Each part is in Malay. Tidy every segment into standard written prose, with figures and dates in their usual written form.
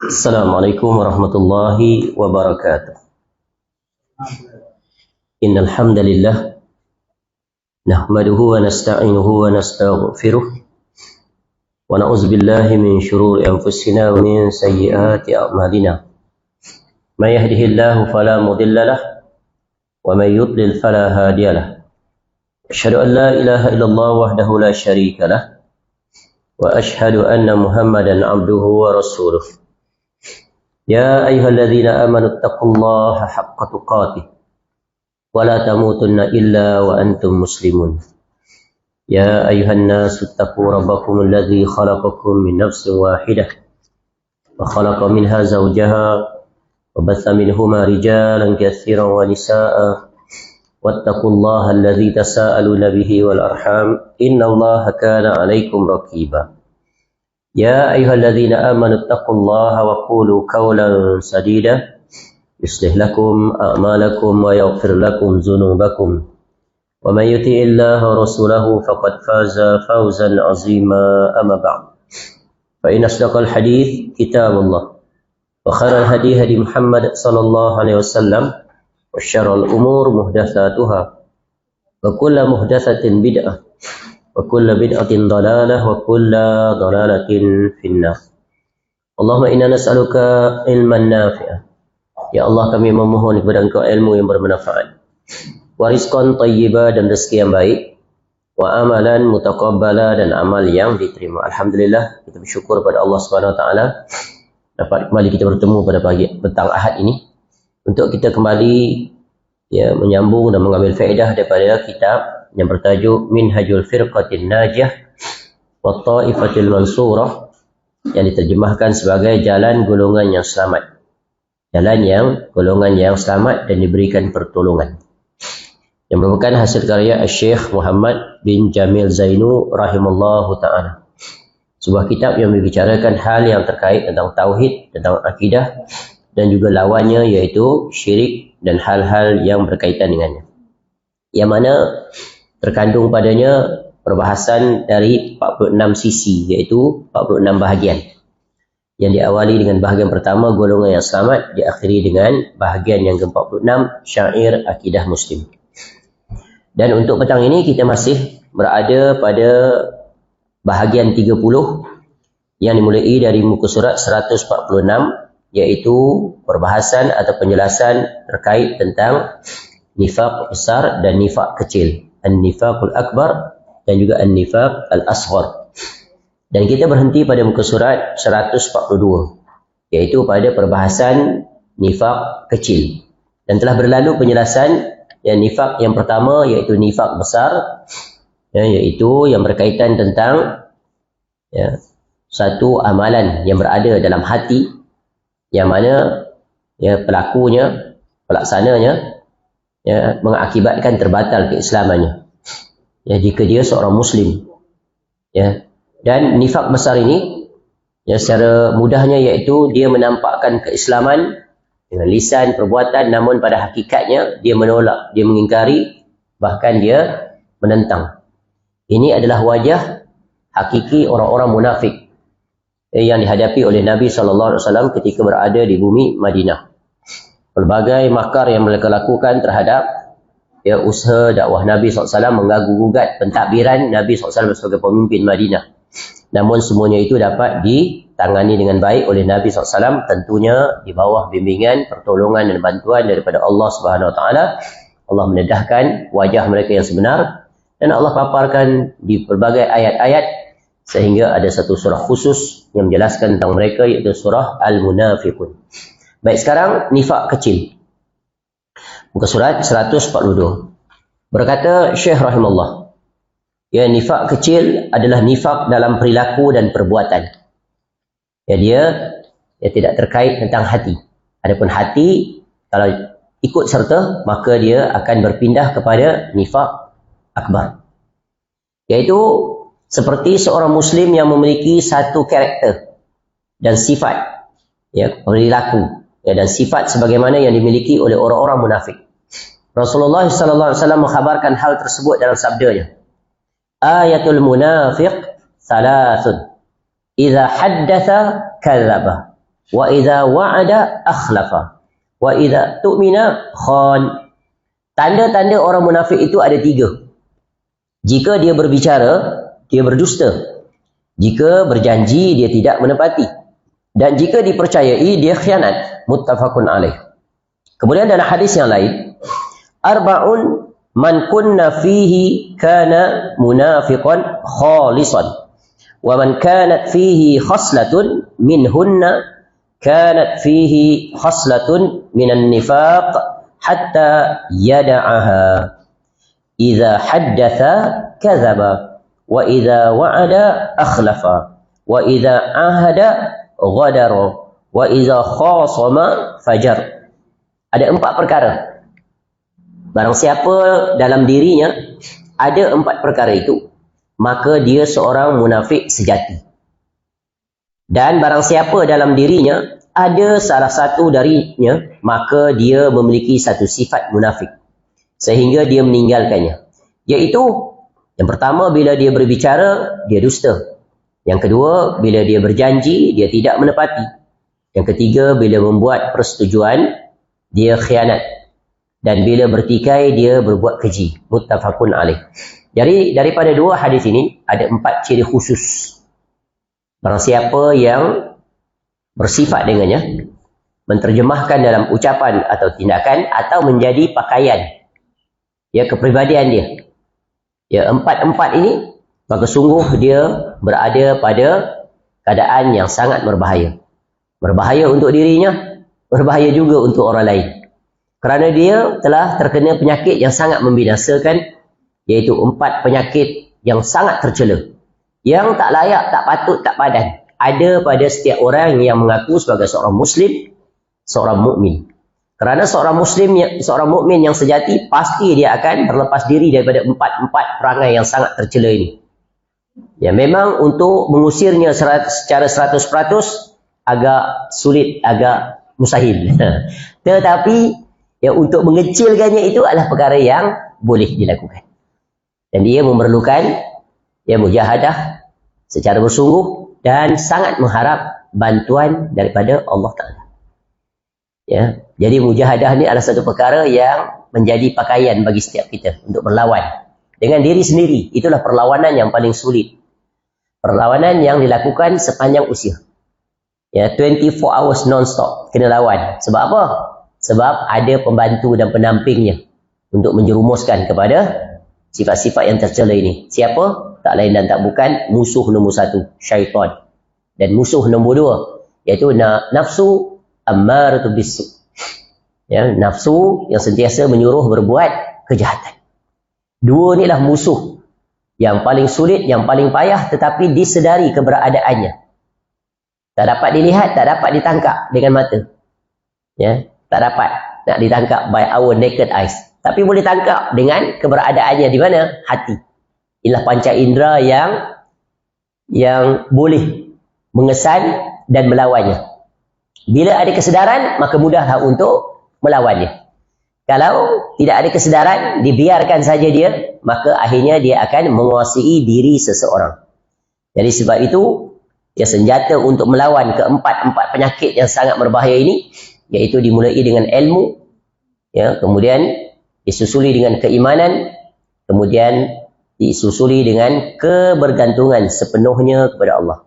Assalamualaikum warahmatullahi wabarakatuh. Innal hamdalillah nahmaduhu wa nasta'inuhu wa nastaghfiruh wa na'udzu billahi min shururi anfusina wa min sayyiati a'malina. May yahdihillahu fala mudilla lahu wa may yudlil fala hadiya lahu. Asyhadu an la ilaha illallah wahdahu la syarika lahu wa asyhadu anna Muhammadan 'abduhu wa rasuluh. يا أيها الذين آمنوا اتقوا الله حق تقاته ولا تموتن إلا وأنتم مسلمون يا أيها الناس اتقوا ربكم الذي خلقكم من نفس واحدة وخلق منها زوجها وبث منهما رجالا كثيرا ونساء واتقوا الله الذي تساءلون به والأرحام إن الله كان عليكم رقيبا يا أيها الذين آمنوا اتقوا الله وقولوا قولا سديدا يصلح لكم أعمالكم ويغفر لكم ذنوبكم ومن يطع الله ورسوله فقد فاز فوزا عظيما أما بعد فإن أصدق الحديث كتاب الله وخير الهدي هدي محمد صلى الله عليه وسلم وشر الأمور محدثاتها وكل محدثة بدعة وكل بدعة ضلالة وكل ضلالة في النار. اللهم إنا نسألك علما نافعا. Ya Allah, kami memohon kepada Engkau ilmu yang bermanfaat, wa rizqan thayyiba, dan rezeki yang baik, wa amalan mutaqabbala, dan amal yang diterima. Alhamdulillah, kita bersyukur pada Allah Subhanahu wa taala dapat kembali kita bertemu pada pagi petang Ahad ini untuk kita kembali menyambung dan mengambil faedah daripada kitab yang bertajuk Minhajul Firqatin Najiyah wa Ta'ifatil Mansurah, yang diterjemahkan sebagai jalan golongan yang selamat. Golongan yang selamat dan diberikan pertolongan. Yang merupakan hasil karya Syekh Muhammad bin Jamil Zainu rahimallahu ta'ala. Sebuah kitab yang membicarakan hal yang terkait tentang tauhid, tentang akidah, dan juga lawannya iaitu syirik dan hal-hal yang berkaitan dengannya. Yang mana terkandung padanya perbahasan dari 46 sisi, iaitu 46 bahagian. Yang diawali dengan bahagian pertama, golongan yang selamat, diakhiri dengan bahagian yang ke-46, syair akidah muslim. Dan untuk petang ini kita masih berada pada bahagian 30 yang dimulai dari muka surat 146, iaitu perbahasan atau penjelasan terkait tentang nifaq besar dan nifaq kecil, an-nifaqul akbar dan juga an-nifaq al-asghar. Dan kita berhenti pada muka surat 142, iaitu pada perbahasan nifaq kecil. Dan telah berlalu penjelasan nifaq yang pertama, iaitu nifaq besar, iaitu yang berkaitan tentang satu amalan yang berada dalam hati, yang mana pelakunya, pelaksananya mengakibatkan terbatal keislamannya jika dia seorang muslim. Dan nifaq besar ini secara mudahnya iaitu dia menampakkan keislaman dengan lisan, perbuatan, namun pada hakikatnya dia menolak, dia mengingkari, bahkan dia menentang. Ini adalah wajah hakiki orang-orang munafik yang dihadapi oleh Nabi SAW ketika berada di bumi Madinah. Pelbagai makar yang mereka lakukan terhadap usaha dakwah Nabi SAW, mengganggu-gugat pentadbiran Nabi SAW sebagai pemimpin Madinah. Namun semuanya itu dapat ditangani dengan baik oleh Nabi SAW, tentunya di bawah bimbingan, pertolongan dan bantuan daripada Allah Subhanahu Wa Taala. Allah menedahkan wajah mereka yang sebenar dan Allah paparkan di pelbagai ayat-ayat sehingga ada satu surah khusus yang menjelaskan tentang mereka, iaitu surah Al-Munafiqun. Baik, sekarang nifaq kecil. Muka surat 142. Berkata Syekh rahimahullah, nifaq kecil adalah nifaq dalam perilaku dan perbuatan. Dia tidak terkait tentang hati. Adapun hati, kalau ikut serta, maka dia akan berpindah kepada nifaq akbar. Iaitu seperti seorang muslim yang memiliki satu karakter dan sifat, perilaku dan sifat sebagaimana yang dimiliki oleh orang-orang munafik. Rasulullah SAW mengkhabarkan hal tersebut dalam sabdanya, ayatul munafiq salasun, idza haddatha kadzdzaba wa idza wa'ada akhlafa, wa idza tu'mina khan. Tanda-tanda orang munafik itu ada 3. Jika dia berbicara, dia berdusta. Jika berjanji, dia tidak menepati. Dan jika dipercayai, dia khianat. Muttafaqun alaih. Kemudian dalam hadis yang lain, arba'un man kunna fihi kana munafiqan khalisan, wa man kanat fihi khaslatun minhunna kanat fihi khaslatun minan nifaq hatta yada'aha. Idza haddatha kadzaba, wa idza wa'ada akhlafa, wa idza ahada ghadara, wa idza khasama fajar. Ada 4 perkara. Barang siapa dalam dirinya ada 4 perkara itu, maka dia seorang munafik sejati. Dan barang siapa dalam dirinya ada salah satu darinya, maka dia memiliki satu sifat munafik sehingga dia meninggalkannya. Iaitu, yang pertama, bila dia berbicara, dia dusta. Yang kedua, bila dia berjanji, dia tidak menepati. Yang ketiga, bila membuat persetujuan, dia khianat. Dan bila bertikai, dia berbuat keji. Muttafaqun alaih. Jadi, daripada 2 hadis ini, ada 4 ciri khusus. Barang siapa yang bersifat dengannya, menterjemahkan dalam ucapan atau tindakan, atau menjadi pakaian, ya, kepribadian dia. Ya, 4 ini, maka sungguh dia berada pada keadaan yang sangat berbahaya. Berbahaya untuk dirinya, berbahaya juga untuk orang lain. Kerana dia telah terkena penyakit yang sangat membinasakan, iaitu 4 penyakit yang sangat tercela, yang tak layak, tak patut, tak padan ada pada setiap orang yang mengaku sebagai seorang Muslim, seorang mukmin. Kerana seorang mukmin yang sejati, pasti dia akan berlepas diri daripada 4 perangai yang sangat tercela ini. Ya, memang untuk mengusirnya secara 100% agak sulit, agak mustahil. Tetapi ya, untuk mengecilkannya itu adalah perkara yang boleh dilakukan. Dan dia memerlukan ya mujahadah secara bersungguh dan sangat mengharap bantuan daripada Allah Ta'ala. Ya, jadi mujahadah ni adalah satu perkara yang menjadi pakaian bagi setiap kita untuk berlawan dengan diri sendiri. Itulah perlawanan yang paling sulit. Perlawanan yang dilakukan sepanjang usia. Ya, 24 hours non-stop kena lawan. Sebab apa? Sebab ada pembantu dan pendampingnya untuk menjerumuskan kepada sifat-sifat yang tercela ini. Siapa? Tak lain dan tak bukan musuh nombor 1, syaitan. Dan musuh nombor 2, iaitu nafsu ammaratu bisu. Ya, nafsu yang sentiasa menyuruh berbuat kejahatan. 2 inilah musuh yang paling sulit, yang paling payah, tetapi disedari keberadaannya. Tak dapat dilihat, tak dapat ditangkap dengan mata. Ya, tak dapat nak ditangkap by our naked eyes. Tapi boleh tangkap dengan keberadaannya di mana? Hati. Inilah panca indera yang boleh mengesan dan melawannya. Bila ada kesedaran, maka mudahlah untuk melawannya. Kalau tidak ada kesedaran, dibiarkan saja dia, maka akhirnya dia akan menguasai diri seseorang. Jadi sebab itu, ya, senjata untuk melawan keempat penyakit yang sangat berbahaya ini, iaitu dimulai dengan ilmu, ya, kemudian disusuli dengan keimanan, kemudian disusuli dengan kebergantungan sepenuhnya kepada Allah.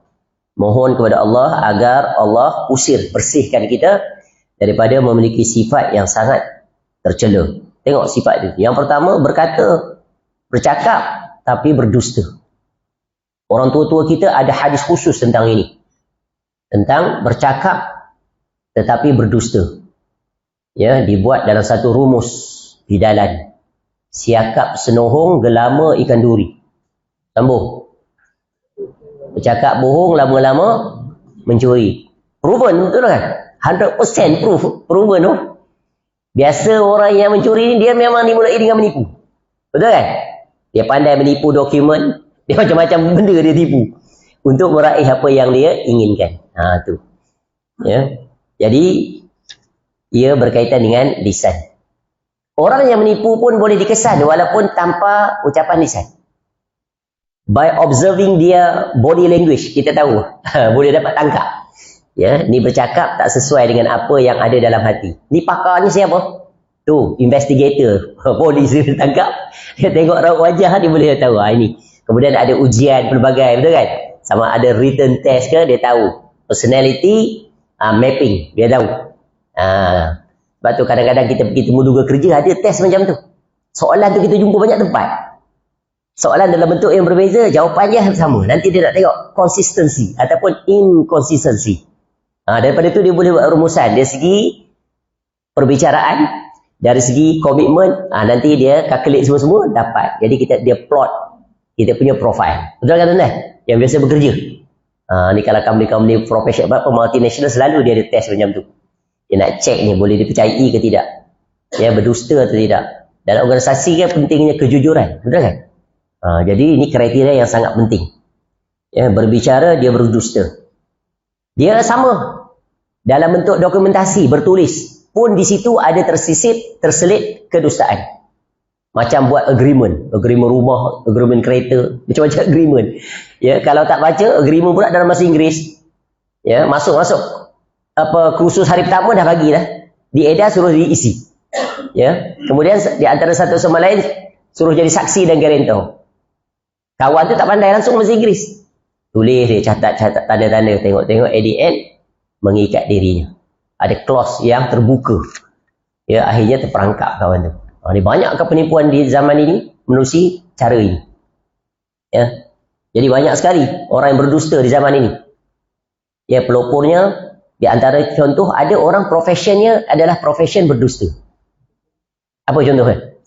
Mohon kepada Allah agar Allah usir, bersihkan kita daripada memiliki sifat yang sangat tercela. Tengok sifat itu. Yang pertama, bercakap tapi berdusta. Orang tua-tua kita ada hadis khusus tentang ini. Tentang bercakap tetapi berdusta. Ya, dibuat dalam satu rumus bidalan. Siakap senohong gelama ikan duri. Sambung. Bercakap bohong lama-lama mencuri. Proven, betul kan? 100% proven tu. Biasa orang yang mencuri ni dia memang dimulai dengan menipu. Betul kan? Dia pandai menipu dokumen, dia macam-macam benda dia tipu untuk meraih apa yang dia inginkan. Tu. Ya. Jadi ia berkaitan dengan lisan. Orang yang menipu pun boleh dikesan walaupun tanpa ucapan lisan. By observing dia body language, kita tahu boleh dapat tangkap. Ya, ni bercakap tak sesuai dengan apa yang ada dalam hati. Ni pakar ni siapa? Tu, investigator. Polis dia tangkap. Dia tengok raut wajah, dia boleh tahu. Ini. Kemudian ada ujian pelbagai, betul kan? Sama ada written test ke, dia tahu. Personality mapping, dia tahu. Sebab tu kadang-kadang kita pergi temu duga kerja, ada test macam tu. Soalan tu kita jumpa banyak tempat. Soalan dalam bentuk yang berbeza, jawapannya sama. Nanti dia nak tengok konsistensi ataupun inkonsistensi. Daripada tu dia boleh buat rumusan. Dari segi perbicaraan, dari segi komitmen, nanti dia calculate semua-semua, dapat. Jadi dia plot kita punya profile. Betul kan tuan-tuan? Yang biasa bekerja. Ni kalau company profesional, multinational, selalu dia ada test macam tu. Dia nak check ni, boleh dipercayai ke tidak. Ya, berdusta atau tidak. Dalam organisasi kan pentingnya kejujuran. Betul kan? Jadi ini kriteria yang sangat penting. Ya, berbicara, dia berdusta. Dia sama. Dalam bentuk dokumentasi, bertulis. Pun di situ ada terselit kedustaan. Macam buat agreement rumah, agreement kereta, macam-macam agreement. Ya, kalau tak baca agreement pula dalam bahasa Inggeris. Ya, masuk kursus hari pertama dah bagi dah. Diedar suruh diisi. Ya, kemudian di antara satu sama lain suruh jadi saksi dan guarantor. Kawan tu tak pandai langsung bahasa Inggeris. Tulis dia, catat tanda-tanda, tengok at the end mengikat dirinya. Ada clause yang terbuka. Ya, akhirnya terperangkap kawan tu. Ni banyak penipuan di zaman ini menerusi cara ini. Ya. Jadi banyak sekali orang yang berdusta di zaman ini. Ya, pelopornya di antara contoh ada orang profesionnya adalah profesion berdusta. Apa contohnya?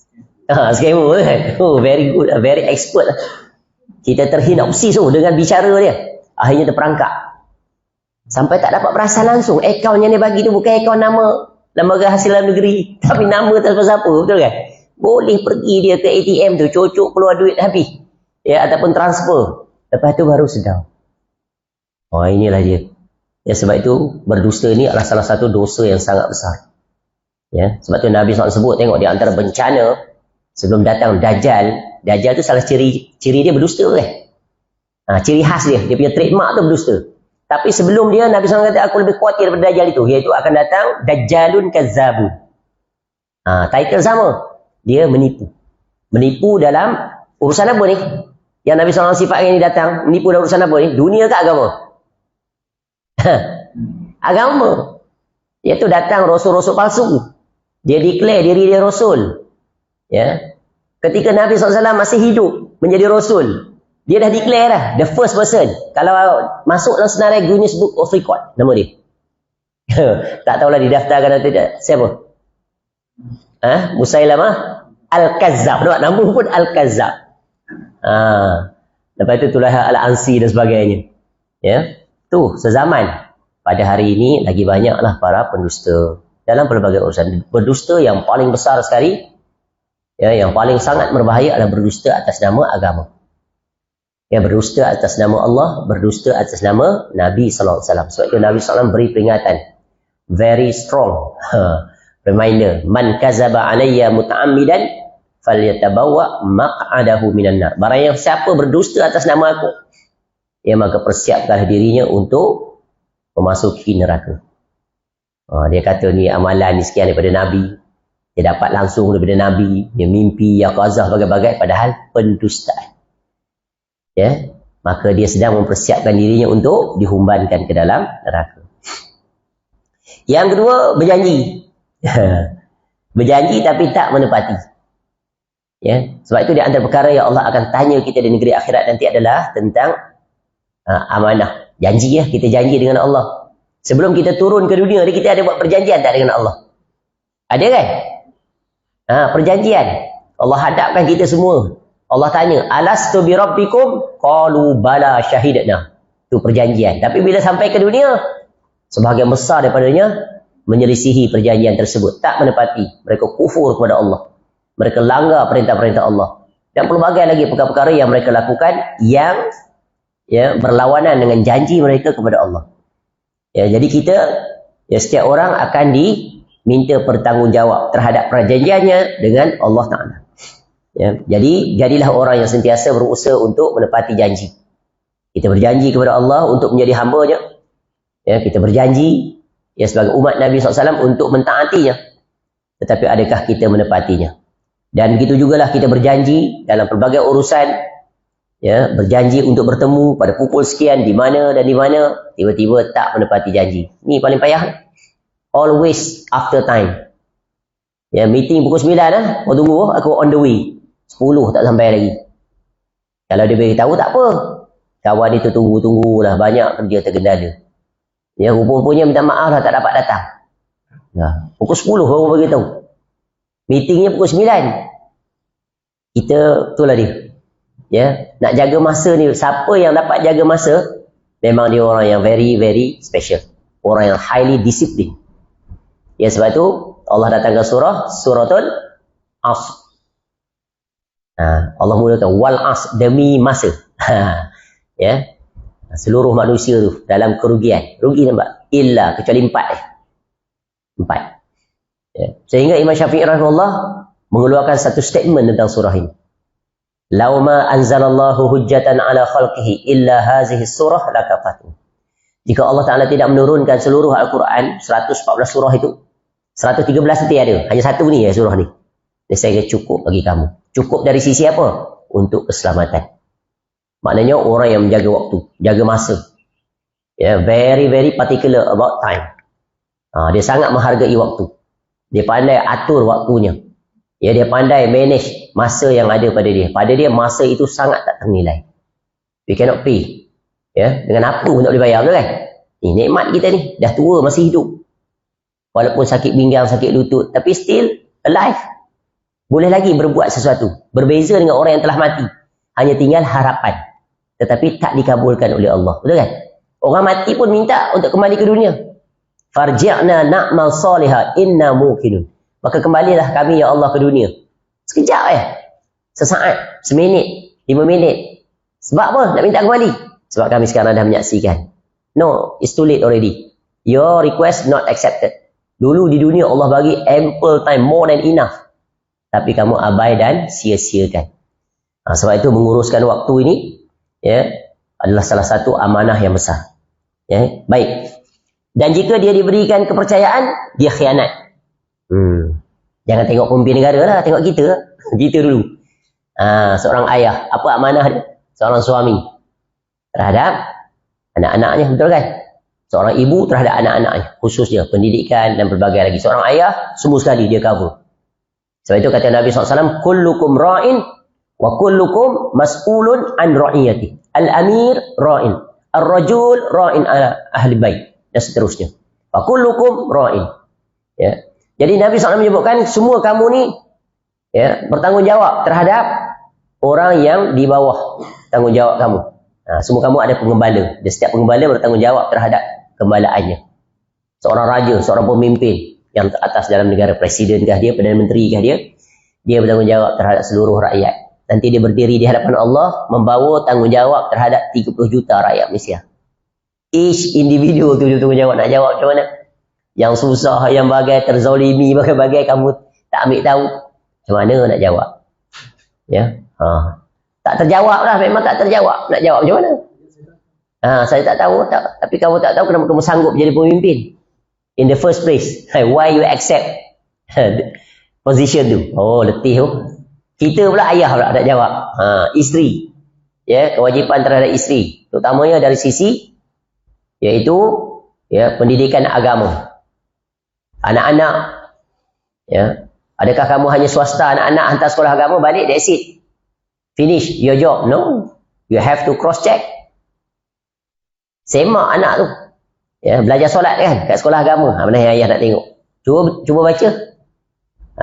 Scammer kan? Very good, very expert. Kita terhinopsis dengan bicara dia. Akhirnya terperangkap. Sampai tak dapat perasan langsung. Akaun yang dia bagi tu bukan akaun nama Lembaga Hasil Dalam Negeri. Tapi nama tak siapa, betul kan? Boleh pergi dia ke ATM tu, cocok keluar duit habis. Ya, ataupun transfer. Lepas tu baru sedar. Inilah dia. Ya, sebab itu berdusta ni adalah salah satu dosa yang sangat besar. Ya, sebab tu Nabi SAW sebut, tengok di antara bencana sebelum datang Dajjal. Dajjal tu salah ciri dia berdusta kan? Ciri khas dia punya trademark tu berdusta. Tapi sebelum dia, Nabi SAW kata, aku lebih khawatir daripada Dajjal itu. Iaitu akan datang Dajjalun Kazzabun. Title sama. Dia menipu. Menipu dalam urusan apa ni? Yang Nabi SAW sifatkan ini datang. Menipu dalam urusan apa ni? Dunia ke agama? Agama. Iaitu datang rasul-rasul palsu. Dia declare diri dia rasul. Ya. Ketika Nabi SAW masih hidup menjadi rasul, dia dah declare dah, the first person. Kalau masuk dalam senarai Guinness Book of Record, nama dia. Tak tahulah didaftarkan atau tidak. Siapa? Musailamah Al-Kazzab. Nama pun Al-Kazzab. Lepas itu itulah Al-Ansi dan sebagainya. Ya, tu sezaman. Pada hari ini lagi banyaklah para pendusta dalam pelbagai urusan. Berdusta yang paling besar sekali, ya, yang paling sangat berbahaya adalah berdusta atas nama agama. Ya, berdusta atas nama Allah, berdusta atas nama Nabi SAW. Sebab itu Nabi SAW beri peringatan. Very strong reminder. Man kazaba alayya muta'ammidan falyatabawwa maq'adahu minan nar. Barang yang siapa berdusta atas nama aku, ya, maka persiapkanlah dirinya untuk memasuki neraka. Dia kata ni amalan ni sekian daripada Nabi. Dia dapat langsung daripada Nabi. Dia mimpi, yaqazah, bagai-bagai. Padahal pendustaan. Ya, maka dia sedang mempersiapkan dirinya untuk dihumbankan ke dalam neraka. Yang kedua, berjanji. Berjanji tapi tak menepati. Ya, sebab itu di antara perkara yang Allah akan tanya kita di negeri akhirat nanti adalah tentang amanah. Janji ya, kita janji dengan Allah. Sebelum kita turun ke dunia ni, kita ada buat perjanjian tak dengan Allah? Ada kan? Perjanjian. Allah hadapkan kita semua. Allah tanya, alastu bi rabbikum? Qalu bala syahidna. Itu perjanjian. Tapi bila sampai ke dunia, sebahagian besar daripadanya menyelisihi perjanjian tersebut, tak menepati. Mereka kufur kepada Allah. Mereka langgar perintah-perintah Allah. Dan pelbagai lagi perkara-perkara yang mereka lakukan yang berlawanan dengan janji mereka kepada Allah. Ya, jadi kita, ya, setiap orang akan diminta bertanggungjawab terhadap perjanjiannya dengan Allah Ta'ala. Ya, jadi jadilah orang yang sentiasa berusaha untuk menepati janji. Kita berjanji kepada Allah untuk menjadi hamba-Nya. Ya, kita berjanji ya sebagai umat Nabi SAW untuk mentaatinya. Tetapi adakah kita menepatinya? Dan begitu jugalah kita berjanji dalam pelbagai urusan, ya, berjanji untuk bertemu pada pukul sekian di mana dan di mana, tiba-tiba tak menepati janji. Ini paling payah. Always after time. Ya, meeting pukul 9 kau tunggu, aku on the way. 10 tak sampai lagi. Kalau dia beritahu tak apa. Kawan itu tunggu-tunggulah, banyak kerja tergendala. Ya, rupa-rupanya minta maaf lah tak dapat datang. Nah, pukul 10 baru beritahu. Meetingnya pukul 9. Kita, itulah dia. Ya, nak jaga masa ni, siapa yang dapat jaga masa, memang dia orang yang very, very special. Orang yang highly disciplined. Ya, sebab tu Allah datangkan suratul Asr. Allah mulakan wal Asr, demi masa. Ya. Seluruh manusia tu dalam kerugian. Rugi nampak? Illa, kecuali 4. 4. Ya. Sehingga Imam Syafi'i rahimahullah mengeluarkan satu statement tentang surah ini. Lau ma anzalallahu hujjatan ala khalqihi illa hazihi surah lakafatu. Jika Allah Ta'ala tidak menurunkan seluruh Al-Quran, 114 surah itu, 113 nanti ada. Hanya satu ni ya surah ni. Dia saya kata cukup bagi kamu. Cukup dari sisi apa? Untuk keselamatan. Maknanya orang yang menjaga waktu, jaga masa. Ya, very, very particular about time. Dia sangat menghargai waktu. Dia pandai atur waktunya. Ya, dia pandai manage masa yang ada pada dia. Pada dia, masa itu sangat tak ternilai. We cannot pay. Ya, dengan apa pun tak boleh bayar, betul kan? Ini nikmat kita ni. Dah tua, masih hidup. Walaupun sakit pinggang, sakit lutut. Tapi still alive. Boleh lagi berbuat sesuatu. Berbeza dengan orang yang telah mati. Hanya tinggal harapan. Tetapi tak dikabulkan oleh Allah. Betul kan? Orang mati pun minta untuk kembali ke dunia. Farji'na na'mal salihah inna muqinun. Maka kembalilah kami ya Allah ke dunia. Sekejap sesaat, seminit, 5 minit. Sebab apa nak minta kembali? Sebab kami sekarang dah menyaksikan. No, it's too late already. Your request not accepted. Dulu di dunia Allah bagi ample time, more than enough. Tapi kamu abai dan sia-siakan. Sebab itu menguruskan waktu ini, ya, adalah salah satu amanah yang besar. Ya, baik. Dan jika dia diberikan kepercayaan, dia khianat. Jangan tengok pemimpin negara lah, tengok kita. Kita dulu. Seorang ayah, apa amanah dia? Seorang suami terhadap anak-anaknya, betul kan? Seorang ibu terhadap anak-anaknya, khususnya pendidikan dan berbagai lagi. Seorang ayah, semua sekali dia cover. Sebab itu kata Nabi SAW, kullukum ra'in wa kullukum mas'ulun an ra'iyati. Al-amir ra'in. Ar-rajul ra'in ala ahli bait. Dan seterusnya. Wa kullukum ra'in. Ya. Jadi Nabi SAW menyebutkan, semua kamu ni, ya, bertanggungjawab terhadap orang yang di bawah tanggungjawab kamu. Semua kamu ada pengembala. Dan setiap pengembala bertanggungjawab terhadap gembalaannya. Seorang raja, seorang pemimpin yang teratas dalam negara, presidenkah dia, Perdana Menteri kah dia bertanggungjawab terhadap seluruh rakyat. Nanti dia berdiri di hadapan Allah, membawa tanggungjawab terhadap 30 juta rakyat Malaysia. Each individu tu dia tanggungjawab. Nak jawab macam mana? Yang susah, yang bagai terzalimi, bagai-bagai kamu tak ambil tahu. Macam mana nak jawab? Ya, tak terjawab lah, memang tak terjawab. Nak jawab macam mana? Saya tak tahu, tapi kamu tak tahu kenapa kamu sanggup jadi pemimpin. In the first place, why you accept position tu? Oh, letih tu. Kita pula ayah pula nak jawab. Isteri. Ya, kewajipan terhadap isteri, terutamanya dari sisi iaitu ya, pendidikan agama. Anak-anak, ya, adakah kamu hanya swasta, anak-anak hantar sekolah agama, balik, that's it. Finish your job. No. You have to cross check. Semak anak tu. Ya, belajar solat kan kat sekolah agama. Mana yang ayah nak tengok? Cuba baca.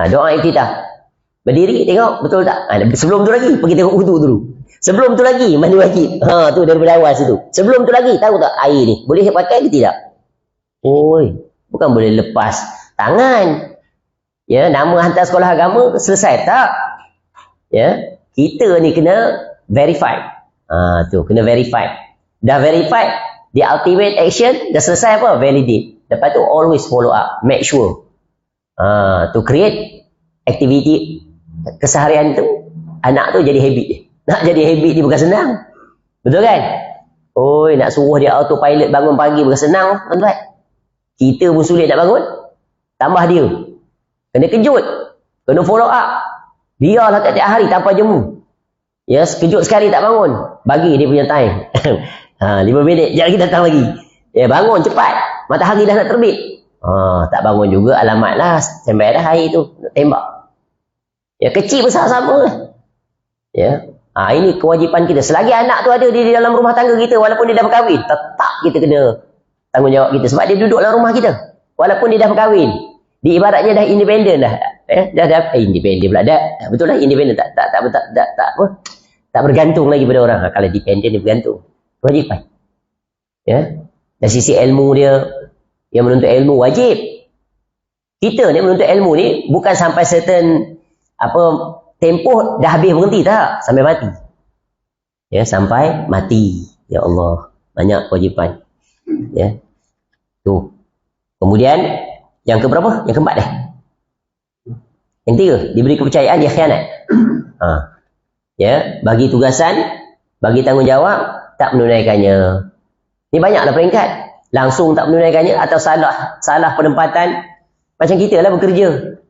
Doa iftitah. Berdiri tengok betul tak? Sebelum tu lagi pergi tengok wudu dulu. Sebelum tu lagi mandi wajib. Tu daripada awal situ. Sebelum tu lagi tahu tak air ni boleh pakai ke tidak? Oi, bukan boleh lepas tangan. Ya, nama hantar sekolah agama selesai tak? Ya, kita ni kena verify. Tu kena verify. Dah verify, the ultimate action dah selesai apa? Validate. Lepas tu always follow up, make sure. To create activity keseharian tu, anak tu jadi habit dia. Nak jadi habit dia bukan senang. Betul kan? Oi, nak suruh dia autopilot bangun pagi bukan senang, tuan-tuan. Kita pun sulit nak bangun. Tambah dia. Kena kejut. Kena follow up. Biarlah tiap-tiap hari tanpa jemu. Ya, sekejut sekali tak bangun. Bagi dia punya time. 5 minit, sekejap lagi datang lagi. Ya, bangun cepat. Matahari dah nak terbit. Tak bangun juga, alamat lah. Sampai dah hari tu, nak tembak. Ya, kecil besar sama lah. Ya. Ini kewajipan kita. Selagi anak tu ada di dalam rumah tangga kita, walaupun dia dah berkahwin, tetap kita kena tanggungjawab kita. Sebab dia duduk dalam rumah kita. Walaupun dia dah berkahwin. Dia ibaratnya dah independen dah. Dah independen pula. Betul lah, independen. Tak bergantung lagi pada orang. Kalau dependen, dia bergantung. Kewajipan. Ya. Dari sisi ilmu dia, yang menuntut ilmu wajib. Kita ni menuntut ilmu ni bukan sampai certain tempoh dah habis berhenti, tak, sampai mati. Ya, sampai mati. Ya Allah, banyak kewajipan. Ya. Tu. Kemudian yang keberapa? Yang keempat dah. Yang ketiga, diberi kepercayaan dia khianat. Ya, bagi tugasan, bagi tanggungjawab, tak menunaikannya. Ni banyaklah peringkat. Langsung tak menunaikannya atau salah penempatan. Macam kita lah bekerja.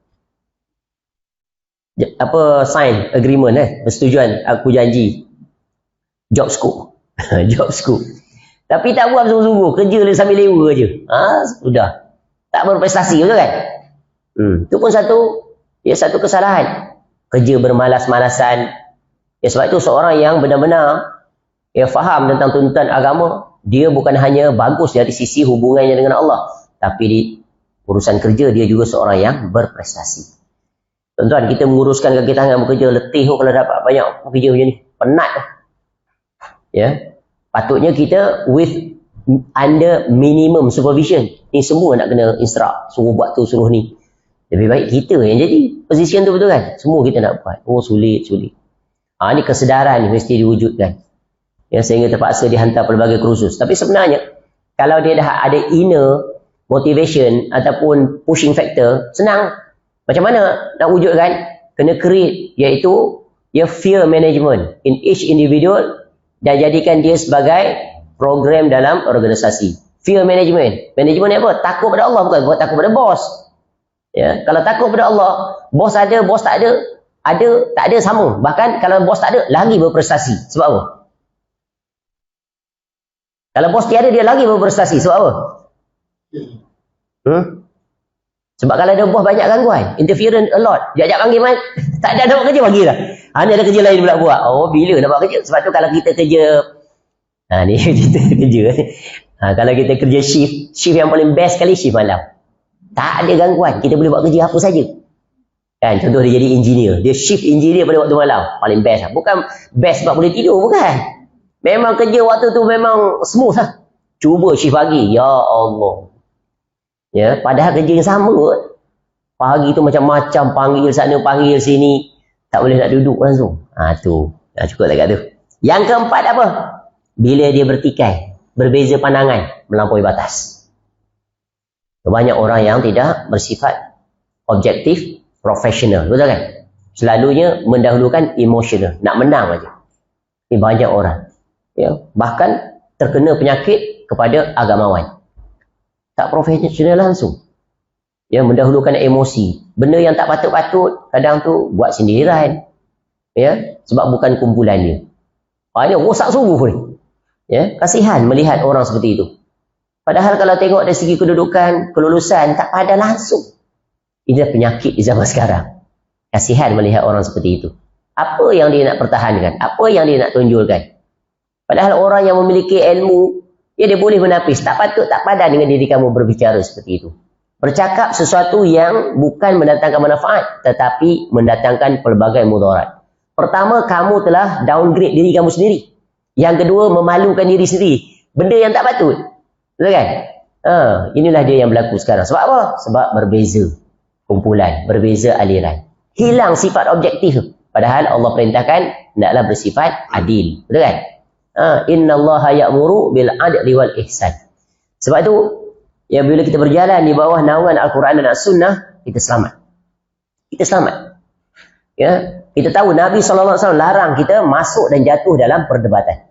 Sign agreement, persetujuan, aku janji. Job scope. Job scope. Tapi tak buat sungguh-sungguh, kerja sambil lewa je. Sudah. Tak berprestasi, betul kan? Itu pun satu kesalahan. Kerja bermalas-malasan. Ya, sebab itu seorang yang benar-benar faham tentang tuntutan agama, dia bukan hanya bagus dari sisi hubungannya dengan Allah, tapi di urusan kerja dia juga seorang yang berprestasi. Tuan-tuan, kita menguruskan kaki tangan bekerja, letih kalau dapat banyak kerja macam ni. Penat. Ya. Patutnya kita under minimum supervision. Ni semua nak kena instruct, suruh buat tu, suruh ni. Lebih baik kita yang jadi position tu, betul kan? Semua kita nak buat. Sulit. Ni kesedaran ni mesti diwujudkan. Ya, sehingga terpaksa dihantar pelbagai kursus. Tapi sebenarnya, kalau dia dah ada inner motivation ataupun pushing factor, senang. Macam mana nak wujudkan? Kena create, iaitu fear management in each individual dan jadikan dia sebagai program dalam organisasi. Fear management. Management ni apa? Takut pada Allah, bukan takut pada bos. Ya, kalau takut pada Allah, bos ada, bos tak ada, tak ada sama. Bahkan kalau bos tak ada, lagi berprestasi. Sebab apa? Kalau bos tiada, dia lagi berprestasi. Sebab apa? Sebab kalau ada bos banyak gangguan, interference a lot. Jap-jap panggil man, tak ada nak buat kerja, bagilah. Ni ada kerja lain pula buat. Bila nak buat kerja? Sebab tu kalau kita kerja, ni kita kerja. Kalau kita kerja shift yang paling best sekali shift malam. Tak ada gangguan, kita boleh buat kerja apa saja. Kan, contoh dia jadi engineer, dia shift engineer pada waktu malam, paling best. Bukan best sebab boleh tidur, bukan. Memang kerja waktu tu memang smooth lah. Cuba shift pagi, ya Allah. Ya, padahal kerja yang sama. Pagi tu macam-macam, panggil sana, panggil sini. Tak boleh nak duduk langsung. Tu. Cukup tak kat tu. Yang keempat apa? Bila dia bertikai, berbeza pandangan, melampaui batas. Banyak orang yang tidak bersifat objektif, profesional. Betul kan? Selalunya mendahulukan emosional. Nak menang aja. Ini banyak orang. Ya, bahkan terkena penyakit kepada agamawan. Tak profesional langsung. Ya, mendahulukan emosi. Benda yang tak patut-patut, kadang tu buat sindiran. Ya, sebab bukan kumpulan dia. Ini rosak sungguh ni. Ya, kasihan melihat orang seperti itu. Padahal kalau tengok dari segi kedudukan, kelulusan, tak ada langsung. Ini penyakit di zaman sekarang. Kasihan melihat orang seperti itu. Apa yang dia nak pertahankan? Apa yang dia nak tunjulkan? Padahal orang yang memiliki ilmu, dia boleh menapis. Tak patut, tak padan dengan diri kamu berbicara seperti itu. Bercakap sesuatu yang bukan mendatangkan manfaat, tetapi mendatangkan pelbagai mudarat. Pertama, kamu telah downgrade diri kamu sendiri. Yang kedua, memalukan diri sendiri. Benda yang tak patut. Betul kan? Inilah dia yang berlaku sekarang. Sebab apa? Sebab berbeza kumpulan, berbeza aliran. Hilang sifat objektif. Padahal Allah perintahkan hendaklah bersifat adil. Betul kan? Innallaha ya'muru bil adli wal ihsan. Sebab itu, ya, bila kita berjalan di bawah naungan Al-Quran dan As-Sunnah, kita selamat. Kita selamat. Ya, kita tahu Nabi SAW larang kita masuk dan jatuh dalam perdebatan.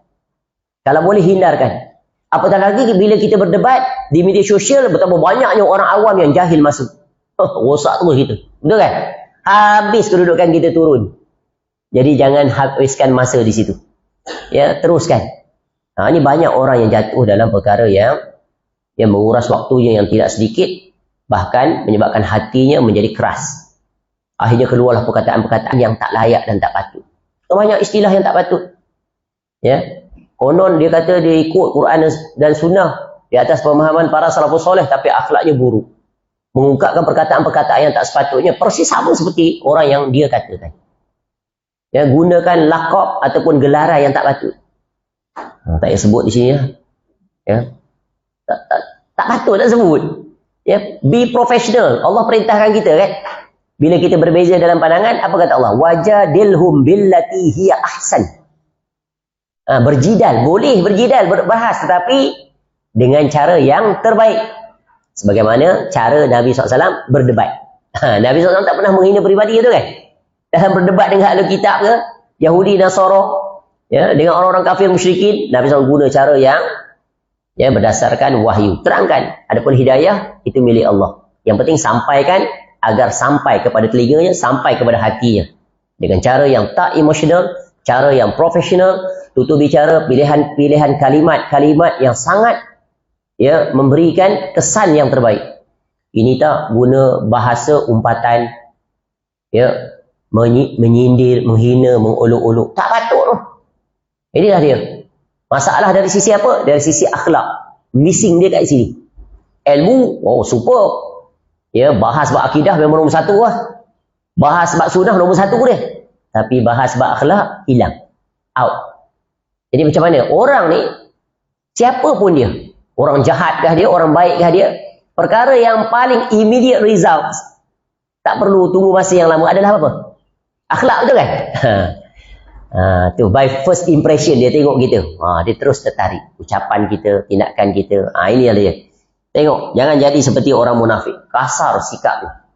Kalau boleh hindarkan. Apatah lagi bila kita berdebat di media sosial, betapa banyaknya orang awam yang jahil masuk. Rosak terus gitu. Betul kan? Habis kedudukan kita turun. Jadi jangan habiskan masa di situ. Ya, teruskan. Ini banyak orang yang jatuh dalam perkara yang menguras waktunya yang tidak sedikit, bahkan menyebabkan hatinya menjadi keras. Akhirnya keluarlah perkataan-perkataan yang tak layak dan tak patut. Banyak istilah yang tak patut. Ya. Konon dia kata dia ikut Quran dan Sunnah di atas pemahaman para salafus soleh, tapi akhlaknya buruk. Mengungkapkan perkataan-perkataan yang tak sepatutnya, persis sama seperti orang yang dia katakan. Ya, gunakan lakab ataupun gelaran yang tak patut. Tak payah sebut di sini ya. Ya. Tak patut nak sebut. Ya, be professional. Allah perintahkan kita kan. Bila kita berbeza dalam pandangan, apa kata Allah? Wajadilhum billati hiya ahsan. Berjidal, boleh berjidal, berbahas, tetapi dengan cara yang terbaik. Sebagaimana cara Nabi SAW berdebat. Nabi SAW tak pernah menghina peribadi itu kan. Dalam berdebat dengan ahli kitab ke, Yahudi, Nasara, ya, dengan orang-orang kafir musyrikin, Nabi SAW guna cara yang berdasarkan wahyu. Terangkan, adapun hidayah itu milik Allah. Yang penting sampaikan agar sampai kepada telinganya, sampai kepada hatinya. Dengan cara yang tak emosional, cara yang profesional, tutur bicara, pilihan kalimat-kalimat yang sangat memberikan kesan yang terbaik. Ini tak guna bahasa umpatan, menyindir, menghina, mengolok-olok. Tak patut tu. Inilah dia. Masalah dari sisi apa? Dari sisi akhlak. Missing dia kat sini. Ilmu, super. Ya, bahas bab akidah memang nombor satu lah. Bahas bab sunnah nombor satu dia. Tapi bahas bab akhlak, hilang. Out. Jadi macam mana? Orang ni, siapa pun dia. Orang jahatkah dia, orang baikkah dia. Perkara yang paling immediate results, tak perlu tunggu masa yang lama, adalah apa? Akhlak, betul kan? Tu by first impression dia tengok kita. Dia terus tertarik. Ucapan kita, tindakan kita. Ini dia. Tengok, jangan jadi seperti orang munafik. Kasar sikapnya.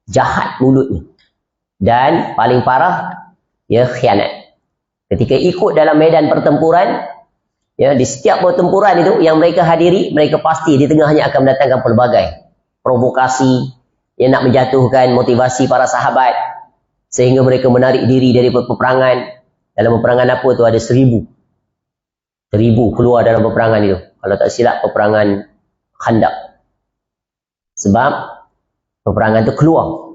Jahat mulutnya. Dan paling parah, khianat. Ketika ikut dalam medan pertempuran, di setiap pertempuran itu yang mereka hadiri, mereka pasti di tengahnya akan mendatangkan pelbagai provokasi yang nak menjatuhkan motivasi para sahabat sehingga mereka menarik diri dari peperangan. Dalam peperangan apa tu ada 1,000 keluar dalam peperangan itu. Kalau tak silap peperangan Khandaq. Sebab peperangan itu keluar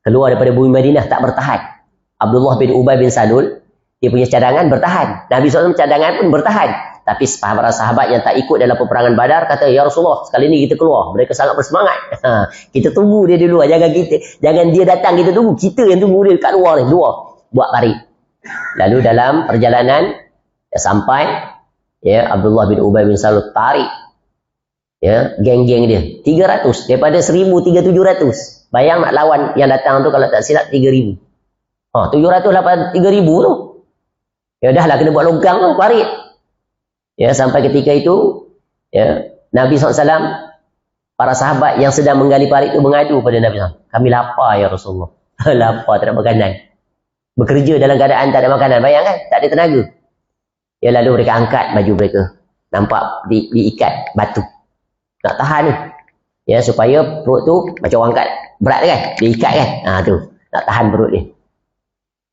daripada bumi Madinah, tak bertahan. Abdullah bin Ubay bin Salul, dia punya cadangan bertahan. Nabi SAW cadangan pun bertahan. Tapi para sahabat yang tak ikut dalam peperangan Badar kata, "Ya Rasulullah, sekali ni kita keluar." Mereka sangat bersemangat. Kita tunggu dia dulu. Jangan dia datang kita tunggu. Kita yang tunggu dia dekat luar ni. Buat tarik. Lalu dalam perjalanan sampai Abdullah bin Ubay bin Salul tarik geng-geng dia 300 daripada 1,000, 3,700. Bayang nak lawan yang datang tu kalau tak silap 3,000. 700 lawan 3,000 tu. Dah lah kena buat longgang tu, parit. Sampai ketika itu Nabi SAW, para sahabat yang sedang menggali parit itu mengadu pada Nabi SAW. Kami lapar ya Rasulullah. Lapar, tak ada makanan. Bekerja dalam keadaan tak ada makanan. Bayang kan? Tak ada tenaga. Lalu mereka angkat baju mereka. Nampak diikat batu. Nak tahan ni. Supaya perut tu macam orang angkat berat kan? Diikat kan? Tu. Nak tahan perut ni.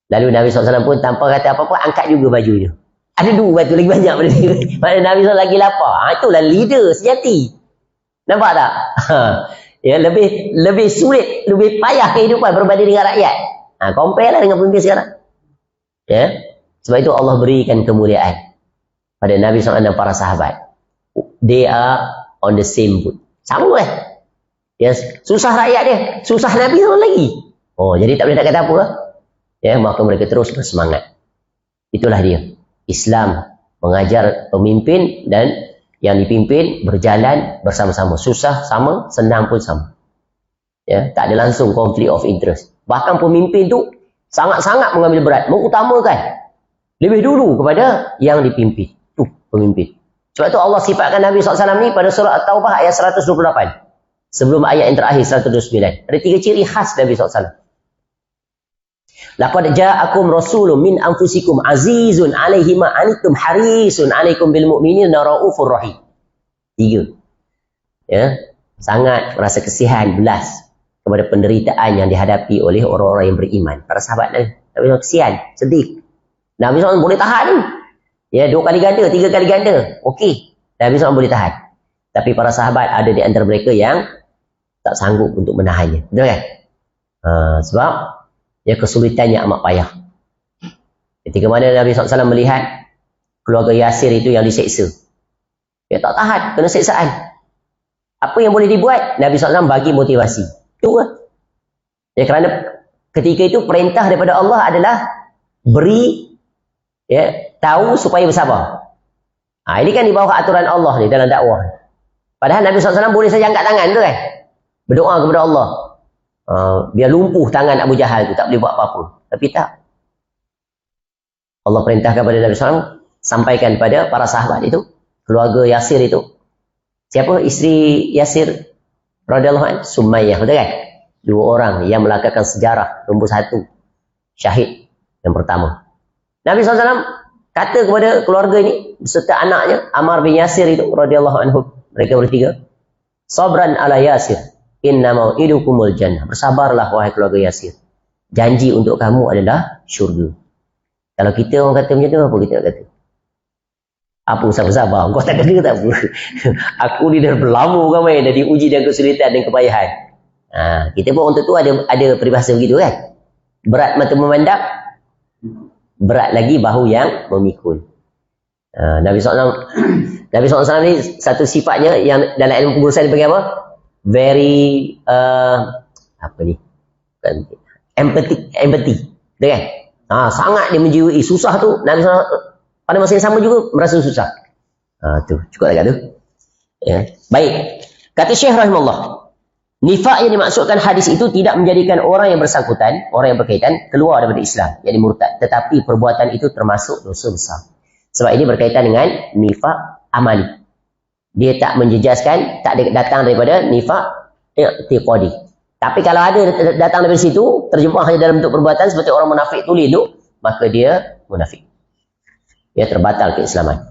Lalu Nabi SAW pun tanpa kata apa-apa, angkat juga bajunya. Ada 2 batu lagi banyak pada dia. Maksudnya Nabi SAW lagi lapar. Itulah leader sejati. Nampak tak? Lebih sulit, lebih payah kehidupan berbanding dengan rakyat. Compare lah dengan pemimpin sekarang. Sebab itu Allah berikan kemuliaan pada Nabi SAW dan para sahabat. They are on the same boat. Sama kan? Susah rakyat dia, susah Nabi SAW lagi. Jadi tak boleh nak kata apa. Maka mereka terus bersemangat. Itulah dia. Islam mengajar pemimpin dan yang dipimpin berjalan bersama-sama. Susah sama, senang pun sama. Tak ada langsung konflik of interest. Bahkan pemimpin tu sangat-sangat mengambil berat, mengutamakan lebih dulu kepada yang dipimpin. Tu pemimpin. Sebab itu Allah sifatkan Nabi SAW ni pada surah At-Taubah ayat 128. Sebelum ayat yang terakhir 129. Ada 3 ciri khas Nabi SAW. Laqad ja'akum rasulun min anfusikum azizun 'alaihi ma anittum harisun 'alaikum bil mu'minina raufur rahim. 3. Ya, sangat merasa kesian, belas kepada penderitaan yang dihadapi oleh orang-orang yang beriman. Para sahabat Nabi kesian, sedih. Nabi SAW boleh tahan. Ya, 2 kali ganda, 3 kali ganda. Okey. Nabi SAW boleh tahan. Tapi para sahabat ada di antara mereka yang tak sanggup untuk menahannya. Betul kan? Sebab ya kesulitannya amat payah. Ketika mana Nabi SAW melihat keluarga Yasir itu yang diseksa. Dia tak tahan, kena seksaan. Apa yang boleh dibuat? Nabi SAW bagi motivasi. Itu lah. Ya, kerana ketika itu perintah daripada Allah adalah beri, ya, tahu supaya bersabar. Ini kan di bawah aturan Allah ni dalam dakwah. Padahal Nabi SAW boleh saja angkat tangan tu kan. Berdoa kepada Allah. Biar lumpuh tangan Abu Jahal tu, tak boleh buat apa-apa. Tapi tak. Allah perintahkan kepada Nabi SAW, sampaikan kepada para sahabat itu, keluarga Yasir itu. Siapa isteri Yasir radhiyallahu anhu? Sumayyah, betul kan? 2 orang yang melangkahkan sejarah, nombor 1. Syahid yang pertama. Nabi SAW kata kepada keluarga ini beserta anaknya Ammar bin Yasir itu radhiyallahu anhu, mereka bertiga, sabran ala Yasir, inna mau'idukumul jannah. Bersabarlah wahai keluarga Yasir. Janji untuk kamu adalah syurga. Kalau kita orang kata macam tu, apa kita nak kata? Apa sabar-sabar? Kau tak kena tak apa? Aku ni dah berlama ramai dah diuji dengan kesulitan dan kepayahan. Kita pun orang tu ada peribahasa begitu kan? Berat mata memandang, berat lagi bahu yang memikul. Nabi SAW ni satu sifatnya yang dalam ilmu pengurusan dipanggil apa? Very empathy. Betul kan? Sangat dia menjiwai susah tu. Nabi SAW pada masa yang sama juga merasa susah. Tu cukup agak tu. Ya. Baik. Kata Syekh rahimahullah, nifak yang dimaksudkan hadis itu tidak menjadikan orang yang bersangkutan, orang yang berkaitan keluar daripada Islam, yakni murtad, tetapi perbuatan itu termasuk dosa besar. Sebab ini berkaitan dengan nifak amali. Dia tak menjejaskan, tak datang daripada nifak i'tiqadi. Tapi kalau ada datang dari situ, terjemah hanya dalam bentuk perbuatan seperti orang munafik tulis tu, maka dia munafik. Dia terbatal keislaman.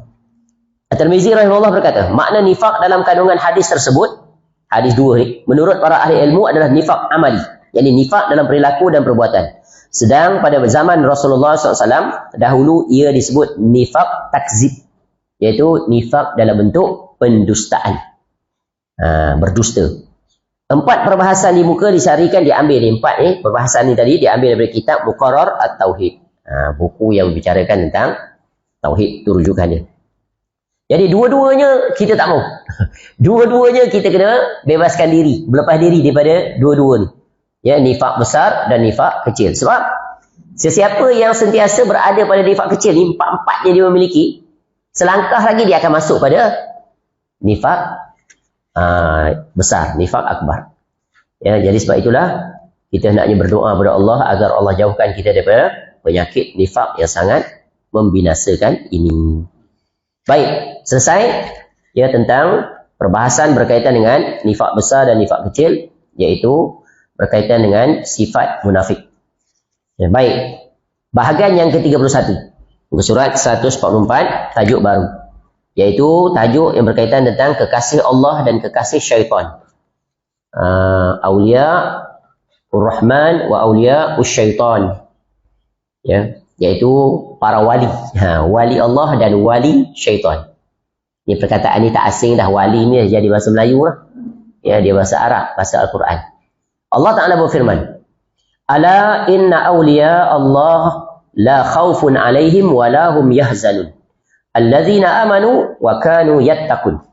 At-Tirmizi rahimahullah berkata, makna nifak dalam kandungan hadis tersebut, hadis 2 ni, menurut para ahli ilmu adalah nifak amali, yakni nifak dalam perilaku dan perbuatan. Sedang pada zaman Rasulullah SAW, dahulu ia disebut nifak takzib, iaitu nifak dalam bentuk pendustaan. Berdusta. 4 perbahasan di muka disarikan diambil ni. 4 ni, perbahasan ni tadi diambil daripada kitab Muqarrar At-Tauhid. Buku yang membicarakan tentang Tauhid, itu rujukannya. Jadi dua-duanya kita tak mau. Dua-duanya kita kena bebaskan diri, berlepas diri daripada dua-dua ni. Ya, nifak besar dan nifak kecil. Sebab sesiapa yang sentiasa berada pada nifak kecil ni, 4-4 yang dia memiliki, selangkah lagi dia akan masuk pada nifak besar, nifak akbar. Ya, jadi sebab itulah kita hendaknya berdoa kepada Allah agar Allah jauhkan kita daripada penyakit nifak yang sangat membinasakan ini. Baik, selesai ya tentang perbahasan berkaitan dengan nifak besar dan nifak kecil, iaitu berkaitan dengan sifat munafik. Ya, baik. Bahagian yang ke-31. Surat 144, tajuk baru. Iaitu tajuk yang berkaitan tentang kekasih Allah dan kekasih syaitan. Awliya Ar-Rahman wa awliya Usyaitan. Ya, iaitu para wali. Wali Allah dan wali syaitan. Ini perkataan ni tak asing dah. Wali ni jadi bahasa Melayu lah. Ya, dia bahasa Arab, bahasa Al-Quran. Allah Ta'ala berfirman, Ala inna awliya Allah la khawfun alaihim wa la hum yahzanun. Alladzina amanu wa kanu yattaqun.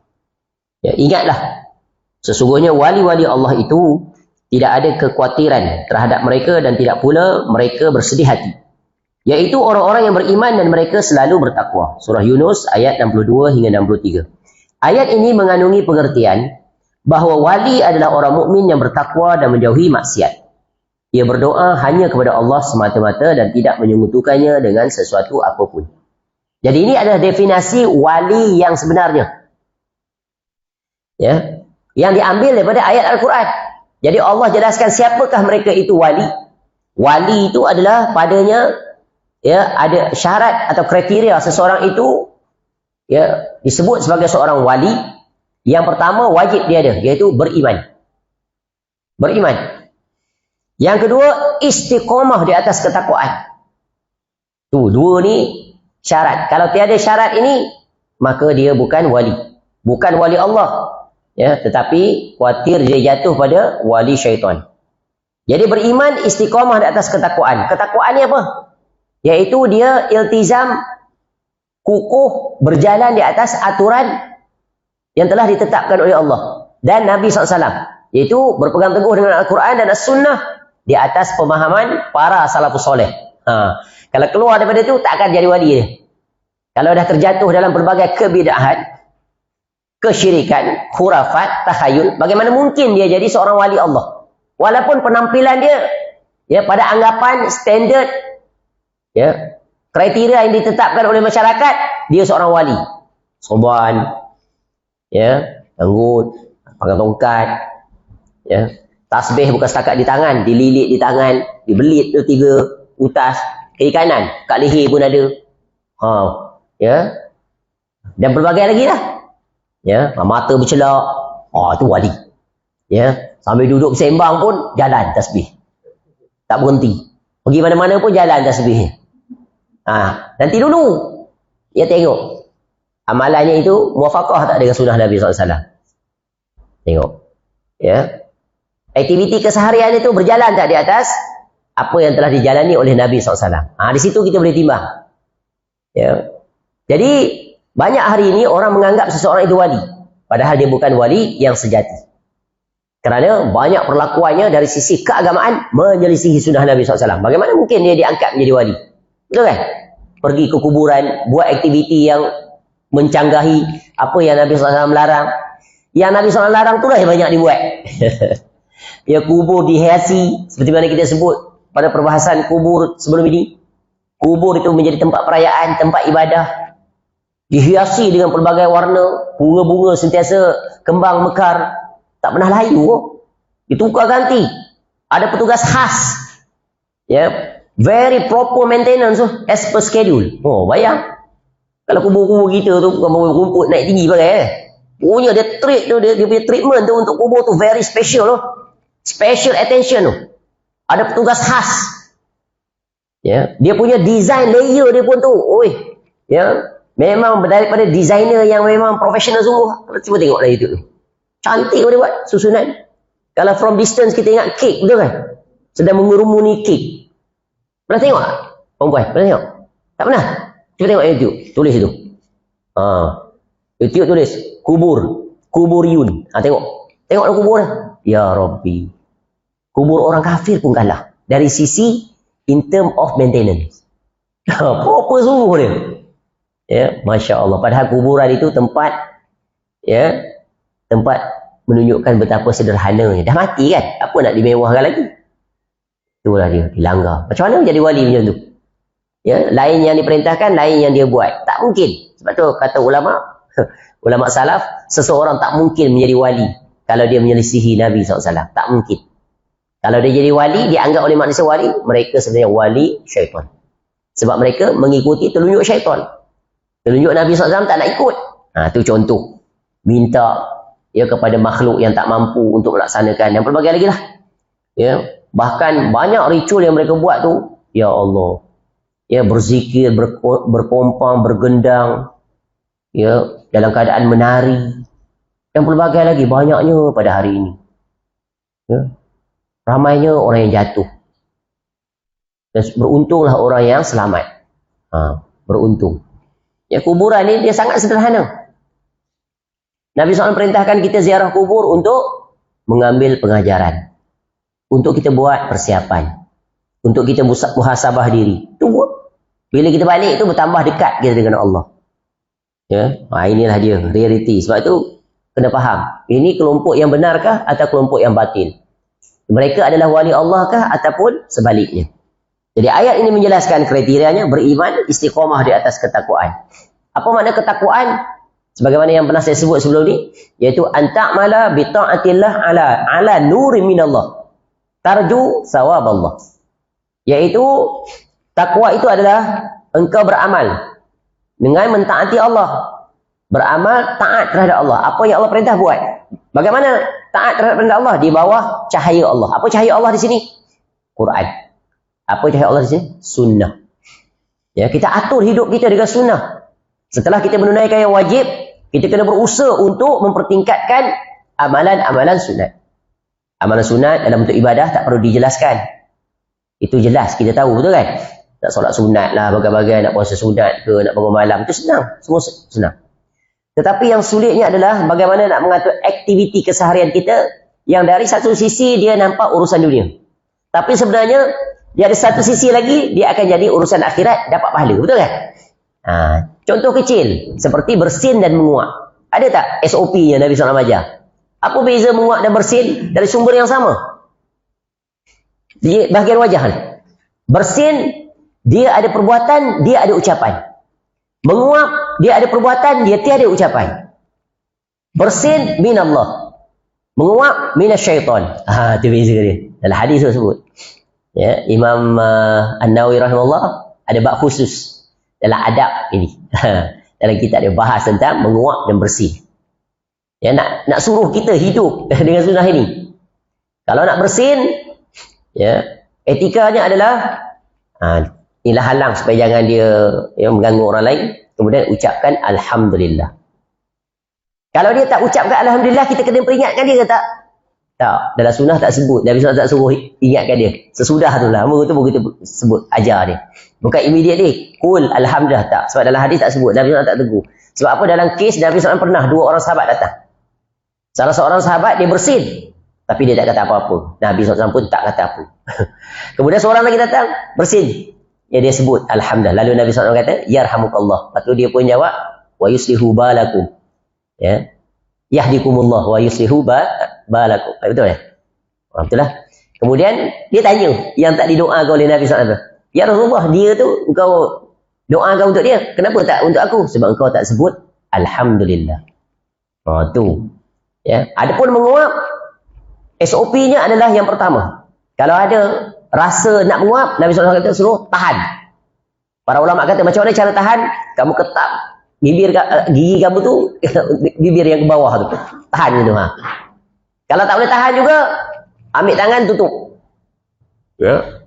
Ya, ingatlah, sesungguhnya wali-wali Allah itu tidak ada kekhawatiran terhadap mereka dan tidak pula mereka bersedih hati. Yaitu orang-orang yang beriman dan mereka selalu bertakwa. Surah Yunus ayat 62 hingga 63. Ayat ini mengandungi pengertian bahawa wali adalah orang mukmin yang bertakwa dan menjauhi maksiat. Ia berdoa hanya kepada Allah semata-mata dan tidak menyekutukannya dengan sesuatu apapun. Jadi ini adalah definisi wali yang sebenarnya. Ya, yang diambil daripada ayat Al-Quran. Jadi Allah jelaskan siapakah mereka itu wali. Wali itu adalah padanya ya ada syarat atau kriteria seseorang itu ya disebut sebagai seorang wali. Yang pertama wajib dia ada, iaitu beriman. Beriman. Yang kedua istiqamah di atas ketakwaan. Dua ni syarat. Kalau tiada syarat ini, maka dia bukan wali. Bukan wali Allah. Ya, tetapi khawatir dia jatuh pada wali syaitan. Jadi beriman istiqamah di atas ketakwaan. Ketakwaan ni apa? Iaitu dia iltizam, kukuh, berjalan di atas aturan yang telah ditetapkan oleh Allah dan Nabi SAW. Iaitu berpegang teguh dengan Al-Quran dan As-Sunnah di atas pemahaman para salafus soleh. Kalau keluar daripada itu, tak akan jadi wali dia. Kalau dah terjatuh dalam berbagai kebidahan, kesyirikan, khurafat, takhayul, bagaimana mungkin dia jadi seorang wali Allah? Walaupun penampilan dia, ya, pada anggapan standard, ya, kriteria yang ditetapkan oleh masyarakat, dia seorang wali. Soban, ya, anggut, pakai tongkat, ya, tasbih bukan setakat di tangan, dililit di tangan, dibelit tu 3 utas, kiri kanan, kat leher pun ada. Ya. Dan berbagai lagi lah. Ya, mata bercelak. Tu wali. Ya, sambil duduk sembang pun jalan tasbih. Tak berhenti. Pergi mana-mana pun jalan tasbih. Nanti dulu dia tengok amalannya itu muafakah tak dengan sunnah Nabi SAW. Tengok. Ya. Aktiviti keseharian itu berjalan tak di atas apa yang telah dijalani oleh Nabi SAW. Di situ kita boleh timbang. Ya. Jadi, banyak hari ini orang menganggap seseorang itu wali. Padahal dia bukan wali yang sejati. Kerana banyak perlakuannya dari sisi keagamaan menyelisihi sunnah Nabi SAW. Bagaimana mungkin dia diangkat menjadi wali? Betul kan? Pergi ke kuburan, buat aktiviti yang mencanggahi apa yang Nabi SAW larang. Yang Nabi SAW larang itulah yang banyak dibuat. Ya, kubur dihiasi, seperti mana kita sebut pada perbahasan kubur sebelum ini. Kubur itu menjadi tempat perayaan, tempat ibadah. Dihiasi dengan pelbagai warna, bunga-bunga sentiasa kembang mekar, tak pernah layu. Ditukar ganti. Ada petugas khas. Ya, very proper maintenance as per schedule. Bayang. Kalau kubur-kubur kita tu bukan rumput naik tinggi pakai. Punya dia treat tu, dia punya treatment tu untuk kubur tu very special tu. Special attention tu. Ada petugas khas. Ya, dia punya design layer dia pun tu. Ya, memang daripada designer yang memang profesional sungguh. Cuba tengok dari itu tu. Cantik dia buat susunan. Kalau from distance kita ingat kek, betul kan? Sedang mengerumuni kek. Pernah tengok tak? Perempuan, pernah tengok? Tak pernah? Cuba tengok YouTube, tulis itu. YouTube tulis kubur Yun. Tengok. Tengoklah kubur dah. Ya Rabbi. Kubur orang kafir pun kalah. Dari sisi in term of maintenance. Proper sungguh dia. Ya, Masya Allah. Padahal kuburan itu tempat, ya, tempat menunjukkan betapa sederhananya. Dah mati kan? Apa nak dimewahkan lagi? Itulah dia, dilanggar. Macam mana jadi wali macam tu? Ya, lain yang diperintahkan, lain yang dia buat. Tak mungkin. Sebab tu kata ulama, ulama salaf, seseorang tak mungkin menjadi wali kalau dia menyelisihi Nabi SAW. Tak mungkin. Kalau dia jadi wali, dianggap oleh manusia wali, mereka sebenarnya wali syaitan. Sebab mereka mengikuti telunjuk syaitan. Telunjuk Nabi SAW tak nak ikut. Itu contoh. Minta ya kepada makhluk yang tak mampu untuk melaksanakan. Dan pelbagai lagi lah. Ya. Bahkan banyak ritual yang mereka buat tu. Ya Allah. Ya, berzikir, berpompang, bergendang. Ya, dalam keadaan menari. Dan pelbagai lagi. Banyaknya pada hari ini. Ya. Ramainya orang yang jatuh. Dan beruntunglah orang yang selamat. Beruntung. Ya, kuburan ni dia sangat sederhana. Nabi SAW perintahkan kita ziarah kubur untuk mengambil pengajaran. Untuk kita buat persiapan. Untuk kita muhasabah diri. Tunggu. Bila kita balik itu bertambah dekat kita dengan Allah. Ya, inilah dia reality. Sebab itu kena faham. Ini kelompok yang benarkah atau kelompok yang batil? Mereka adalah wali Allah kah ataupun sebaliknya? Jadi ayat ini menjelaskan kriterianya beriman, istiqamah di atas ketakwaan. Apa makna ketakwaan? Sebagaimana yang pernah saya sebut sebelum ni, yaitu anta'mala bi ta'atillah ala nuri minallah. Tarju sawab Allah. Yaitu takwa itu adalah engkau beramal dengan mentaati Allah. Beramal taat terhadap Allah. Apa yang Allah perintah buat. Bagaimana taat terhadap perintah Allah? Di bawah cahaya Allah. Apa cahaya Allah di sini? Quran. Apa cahaya Allah di sini? Sunnah. Ya, kita atur hidup kita dengan sunnah. Setelah kita menunaikan yang wajib, kita kena berusaha untuk mempertingkatkan amalan-amalan sunat. Amalan sunat dalam bentuk ibadah tak perlu dijelaskan. Itu jelas, kita tahu, betul kan? Nak solat sunat lah, bagai-bagai, nak puasa sunat ke, nak bangun malam, itu senang. Semua senang. Tetapi yang sulitnya adalah bagaimana nak mengatur aktiviti keseharian kita yang dari satu sisi dia nampak urusan dunia. Tapi sebenarnya dia ada satu sisi lagi, dia akan jadi urusan akhirat, dapat pahala. Betul kan? Contoh kecil, seperti bersin dan menguap. Ada tak SOP-nya Nabi SAW ajar? Apa beza menguap dan bersin dari sumber yang sama? Di bahagian wajah ni. Bersin, dia ada perbuatan, dia ada ucapan. Menguap, dia ada perbuatan, dia tiada ucapan. Bersin, min Allah. Menguap, min syaitan. Itu beza dia. Dalam hadis tersebut. Ya, Imam An-Nawawi rahimahullah ada bab khusus dalam adab ini. Dalam kitab dia bahas tentang menguap dan bersih. Ya, nak suruh kita hidup dengan sunnah ini. Kalau nak bersin, ya, etikanya adalah inilah halang supaya jangan dia mengganggu orang lain. Kemudian ucapkan Alhamdulillah. Kalau dia tak ucapkan Alhamdulillah, kita kena peringatkan dia ke tak? Tak. Dalam sunnah tak sebut. Nabi SAW tak suruh ingatkan dia. Sesudah tu lah. Itu pun kita sebut, ajar dia. Bukan immediately. Kul Alhamdulillah, tak. Sebab dalam hadis tak sebut. Nabi SAW tak tegur. Sebab apa? Dalam kes Nabi SAW pernah 2 orang sahabat datang. Salah seorang sahabat dia bersin. Tapi dia tak kata apa-apa. Nabi SAW pun tak kata apa. Kemudian seorang lagi datang, bersin. Ya, dia sebut Alhamdulillah. Lalu Nabi SAW kata, Yarhamukallah. Lepas tu dia pun jawab, Wa yuslihu balakum. Ya. Yahdikumullah wa yuslihu balakum. Betul ya? Betul lah. Kemudian dia tanya yang tak didoakan oleh Nabi SAW. Ya Rasulullah, dia tu engkau doakan untuk dia. Kenapa tak untuk aku? Sebab engkau tak sebut Alhamdulillah. Tu. Ya. Adapun menguap, SOP-nya adalah yang pertama. Kalau ada rasa nak menguap, Nabi SAW kata suruh tahan. Para ulama kata macam mana cara tahan? Kamu ketap gigi kamu tu, bibir yang ke bawah tu. Tahan itu. Kalau tak boleh tahan juga, ambil tangan tutup. Ya.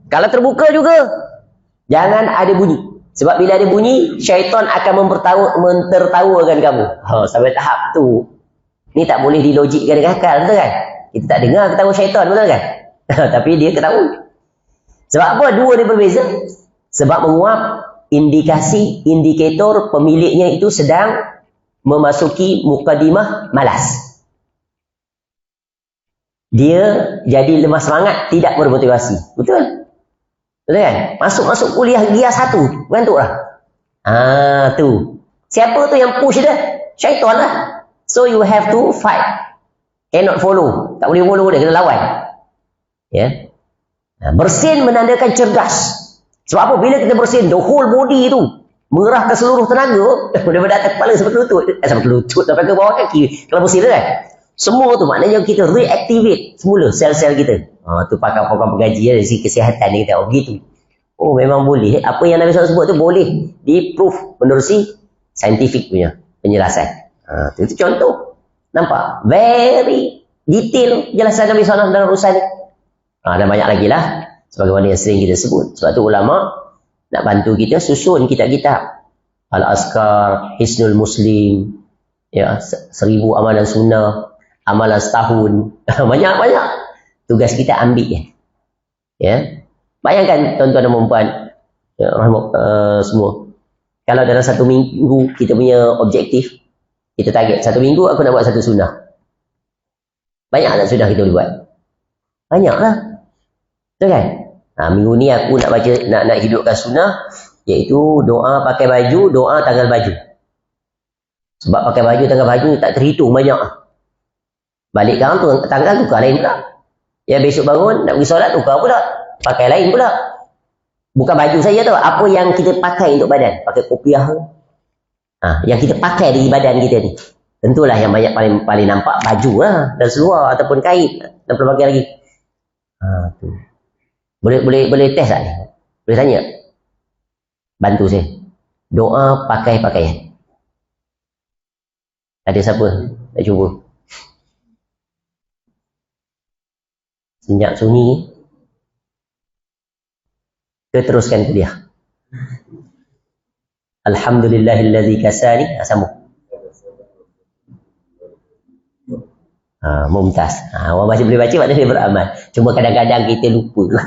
Kalau terbuka juga, jangan ada bunyi. Sebab bila ada bunyi, syaitan akan mentertawakan kamu. Sampai tahap tu. Ni tak boleh dilogikkan dengan akal, betul kan? Kita tak dengar ketawa syaitan, betul kan? Tapi dia ketawa. Sebab apa? Dua dia berbeza. Sebab menguap, indikator pemiliknya itu sedang memasuki mukadimah malas. Dia jadi lemah semangat, tidak bermotivasi. Betul? Betul kan? Masuk kuliah Gia 1, ngantuklah. Tu. Siapa tu yang push dia? Syaitan lah. So you have to fight. Cannot follow. Tak boleh follow dia, kena lawan. Ya. Bersin menandakan cerdas. Sebab apa? Bila kita bersin, the whole body tu mengerahkan seluruh tenaga daripada atas kepala sampai ke lutut. Sampai ke lutut, sampai ke bawah kaki. Kalau bersin kan? Semua tu maknanya kita reactivate semula sel-sel kita. Tu pakar-pakar pengaji dari segi kesihatan dia kata, begitu. Memang boleh. Apa yang Nabi SAW sebut tu boleh di-proof menerusi scientific punya penjelasan. Itu contoh. Nampak? Very detail penjelasan Nabi SAW dalam urusan ni. Dan banyak lagi lah. Sebagaimana yang sering kita sebut. Sebab tu ulama nak bantu kita susun kitab-kitab. Al-Azkar, Hisnul Muslim, ya, 1000 amalan sunnah, amalan setahun. Banyak-banyak. Tugas kita ambil je. Ya. Bayangkan tuan-tuan dan puan-puan, ya, semua. Kalau dalam 1 minggu kita punya objektif, kita target 1 minggu aku nak buat 1 sunnah. Banyak tak sudah kita boleh buat? Banyak lah. Betul kan? Minggu ni aku nak baca, nak hidupkan sunnah, iaitu doa pakai baju, doa tanggal baju. Sebab pakai baju, tanggal baju tak terhitung banyak. Balik kawan tu, tanggal tukar lain pula. Ya, besok bangun, nak pergi solat, tukar pula. Pakai lain pula. Bukan baju saja tu, apa yang kita pakai untuk badan. Pakai kopiah. Yang kita pakai di badan kita ni. Tentulah yang banyak paling nampak baju lah. Dan seluar ataupun kain. Dan pelbagai lagi. Tu. Boleh test tak ni? Boleh tanya? Bantu saya. Doa pakai pakaian. Ada siapa nak cuba? Senyap sunyi ke teruskan kuliah? Alhamdulillahillazi kasani. Sambung. Mumtaz. Orang masih boleh baca, maknanya dia beramal. Cuma kadang-kadang kita lupa.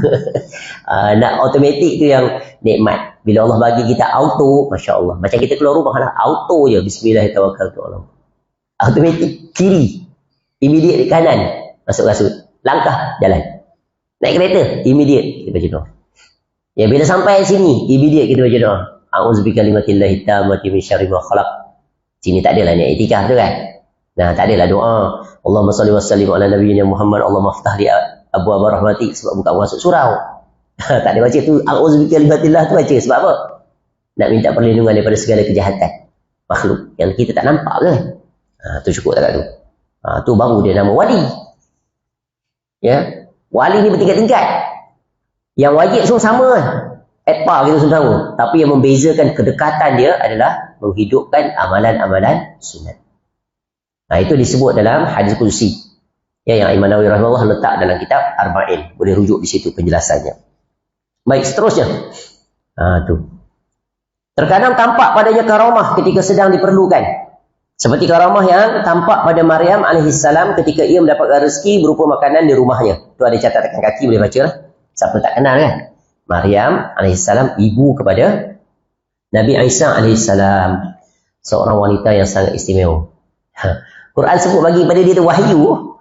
Nak automatik tu yang nikmat. Bila Allah bagi kita auto, Masya Allah. Macam kita keluar rumah lah, auto je. Bismillahirrahmanirrahim. Automatik kiri. Immediate kanan. Masuk kasut. Langkah, jalan. Naik kereta, immediate kita baca doa. Ya, bila sampai sini, immediate kita baca doa. A'udzubika kalimatillahi tammati min syarri ma khalaq. Sini tak adalah niat itikaf tu kan. Nah, tak adalah doa. Allahumma salli wa sallim ala nabiyyina Muhammad. Allahumma aftah li abwaab rahmatik, sebab buka masuk surau. Tak ada baca tu. A'udzubika kalimatillah tu baca sebab apa? Nak minta perlindungan daripada segala kejahatan makhluk yang kita tak nampak kan. Tu cukup tak tu. Tu baru dia nama wali. Ya, wali ni bertingkat-tingkat. Yang wajib semua sama, at par kita semua sama. Tapi yang membezakan kedekatan dia adalah menghidupkan amalan-amalan sunat. Itu disebut dalam hadis qudsi. Ya, yang Imam Nawawi rahimahullah letak dalam kitab Arba'in. Boleh rujuk di situ penjelasannya. Baik, seterusnya. Tu. Terkadang tampak padanya karamah ketika sedang diperlukan. Seperti karamah yang tampak pada Maryam alaihissalam ketika ia mendapatkan rezeki berupa makanan di rumahnya. Tu ada catatan kaki, boleh baca lah. Siapa tak kenal kan? Maryam alaihissalam ibu kepada Nabi Isa alaihissalam. Seorang wanita yang sangat istimewa. Quran sebut bagi pada dia tu wahyu.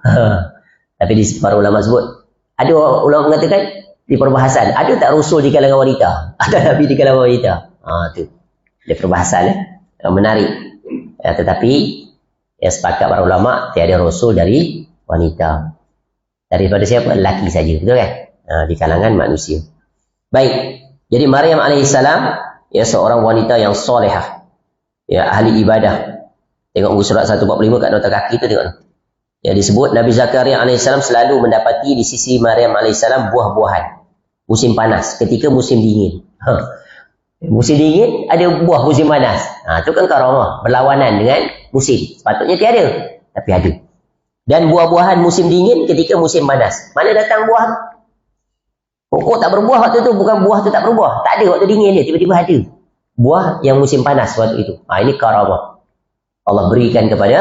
Tapi para ulama sebut. Ada ulama mengatakan di perbahasan. Ada tak rasul di kalangan wanita? Ada Nabi di kalangan wanita? Tu. Dia perbahasan. Menarik. Tetapi yang sepakat para ulama tiada rasul dari wanita. Daripada siapa? Lelaki saja, betul kan? Di kalangan manusia. Baik. Jadi Maryam alaihissalam ya seorang wanita yang solehah. Ya, ahli ibadah. Tengok muka surat 145 kat nota kaki tu tengok. Ya, disebut Nabi Zakaria alaihissalam selalu mendapati di sisi Maryam alaihissalam buah-buahan. Musim panas, ketika musim dingin. Musim dingin ada buah musim panas. Itu kan karamah, berlawanan dengan musim. Sepatutnya tiada, tapi ada. Dan buah-buahan musim dingin ketika musim panas. Mana datang buah? Pokok tak berbuah waktu tu, bukan buah tu tak berbuah. Tak ada waktu dingin dia, tiba-tiba ada. Buah yang musim panas waktu itu. Ini karamah. Allah berikan kepada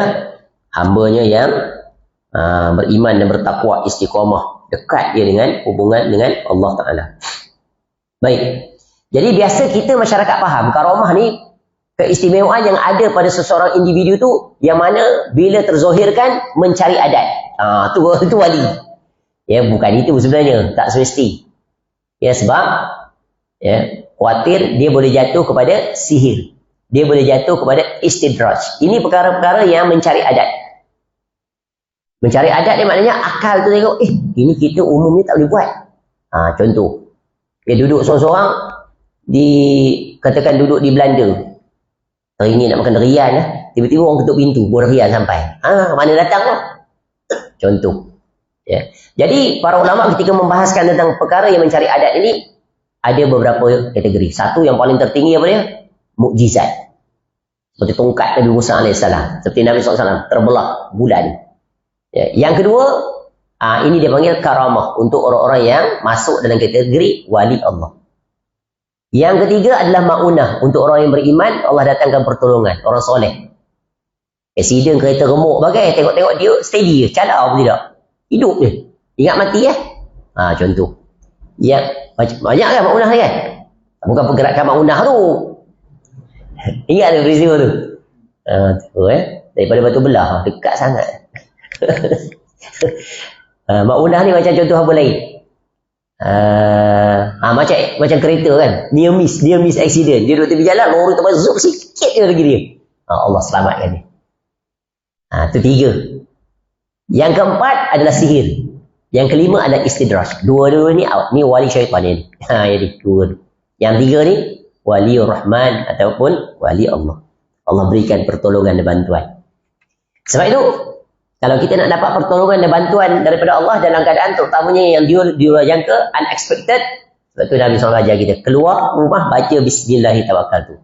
hambanya yang beriman dan bertakwa, istiqamah. Dekat dia dengan hubungan dengan Allah Ta'ala. Baik. Jadi biasa kita masyarakat faham karamah ni keistimewaan yang ada pada seseorang individu tu yang mana bila terzohirkan mencari adat. Tu wali. Ya, bukan itu sebenarnya, tak semesti. Ya, sebab ya, khawatir dia boleh jatuh kepada sihir. Dia boleh jatuh kepada istidraj. Ini perkara-perkara yang mencari adat. Mencari adat dia maknanya akal tu tengok, ini kita umumnya tak boleh buat. Contoh. Dia duduk seorang-seorang katakan duduk di Belanda. Teringin nak makan durian lah. Tiba-tiba orang ketuk pintu, buah durian sampai. Mana datang lah. Contoh. Ya. Jadi para ulama ketika membahaskan tentang perkara yang mencari adat ini ada beberapa kategori. Satu yang paling tertinggi apa dia? Mukjizat. Seperti tongkat Nabi Musa alaihissalam. Seperti Nabi SAW terbelah bulan. Ya. Yang kedua, ini dia panggil karamah untuk orang-orang yang masuk dalam kategori wali Allah. Yang ketiga adalah ma'unah. Untuk orang yang beriman, Allah datangkan pertolongan. Orang soleh. Accident kereta remuk bagai. Tengok-tengok dia steady je. Calar pun tidak. Hidup je. Ingat mati ya. Contoh. Ya, banyak kan ma'unah kan? Bukan pergerakan ma'unah tu. Ingat ada peristiwa tu? Daripada Batu Belah. Dekat sangat. Ma'unah ni macam contoh apa lain? Macam kereta kan, near miss accident. Dia duduk tepi jalan, lori tempat zoom sikit je lagi dia. Allah selamatkan dia. Itu tiga. Yang keempat adalah sihir. Yang kelima adalah istidraj. Dua-dua ni wali syaitan ni. Jadi dua. Yang tiga ni wali Rahman ataupun wali Allah. Allah berikan pertolongan dan bantuan. Sebab itu Kalau kita nak dapat pertolongan dan bantuan daripada Allah dalam keadaan terutamanya yang di luar jangka, unexpected, sebab tu Nabi SAW ajar kita, keluar rumah baca Bismillahirrahmanirrahim.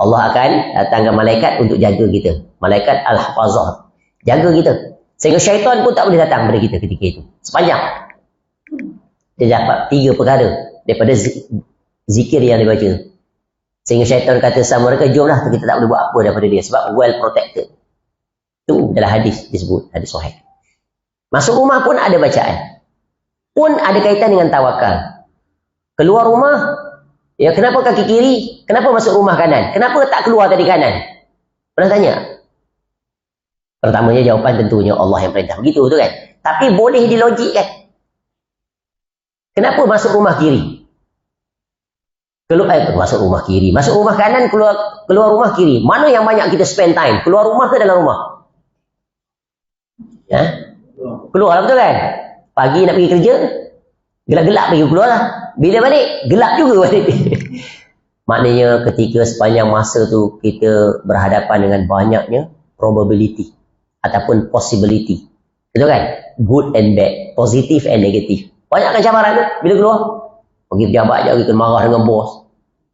Allah akan datangkan malaikat untuk jaga kita. Malaikat Al-Hafazah. Jaga kita. Sehingga syaitan pun tak boleh datang pada kita ketika itu. Sepanjang. Dia dapat 3 perkara daripada zikir yang dibaca. Sehingga syaitan kata sama mereka, jomlah kita tak boleh buat apa daripada dia. Sebab well protected. Itu adalah hadis disebut, hadis sahih. Masuk rumah pun ada bacaan. Pun ada kaitan dengan tawakal. Keluar rumah, ya kenapa kaki kiri? Kenapa masuk rumah kanan? Kenapa tak keluar tadi kanan? Pernah tanya? Pertamanya jawapan tentunya Allah yang perintah. Begitu tu kan? Tapi boleh dilogikkan. Kenapa masuk rumah kiri? Masuk rumah kiri. Masuk rumah kanan, keluar rumah kiri. Mana yang banyak kita spend time? Keluar rumah ke dalam rumah? Ya? Keluar lah, betul kan? Pagi nak pergi kerja, gelap-gelap pergi keluar lah. Bila balik, gelap juga balik. Maknanya ketika sepanjang masa tu kita berhadapan dengan banyaknya probability ataupun possibility. Betul kan? Good and bad, positif and negatif. Banyakkan cabaran tu bila keluar. Pergi pejabat je, pergi marah dengan bos.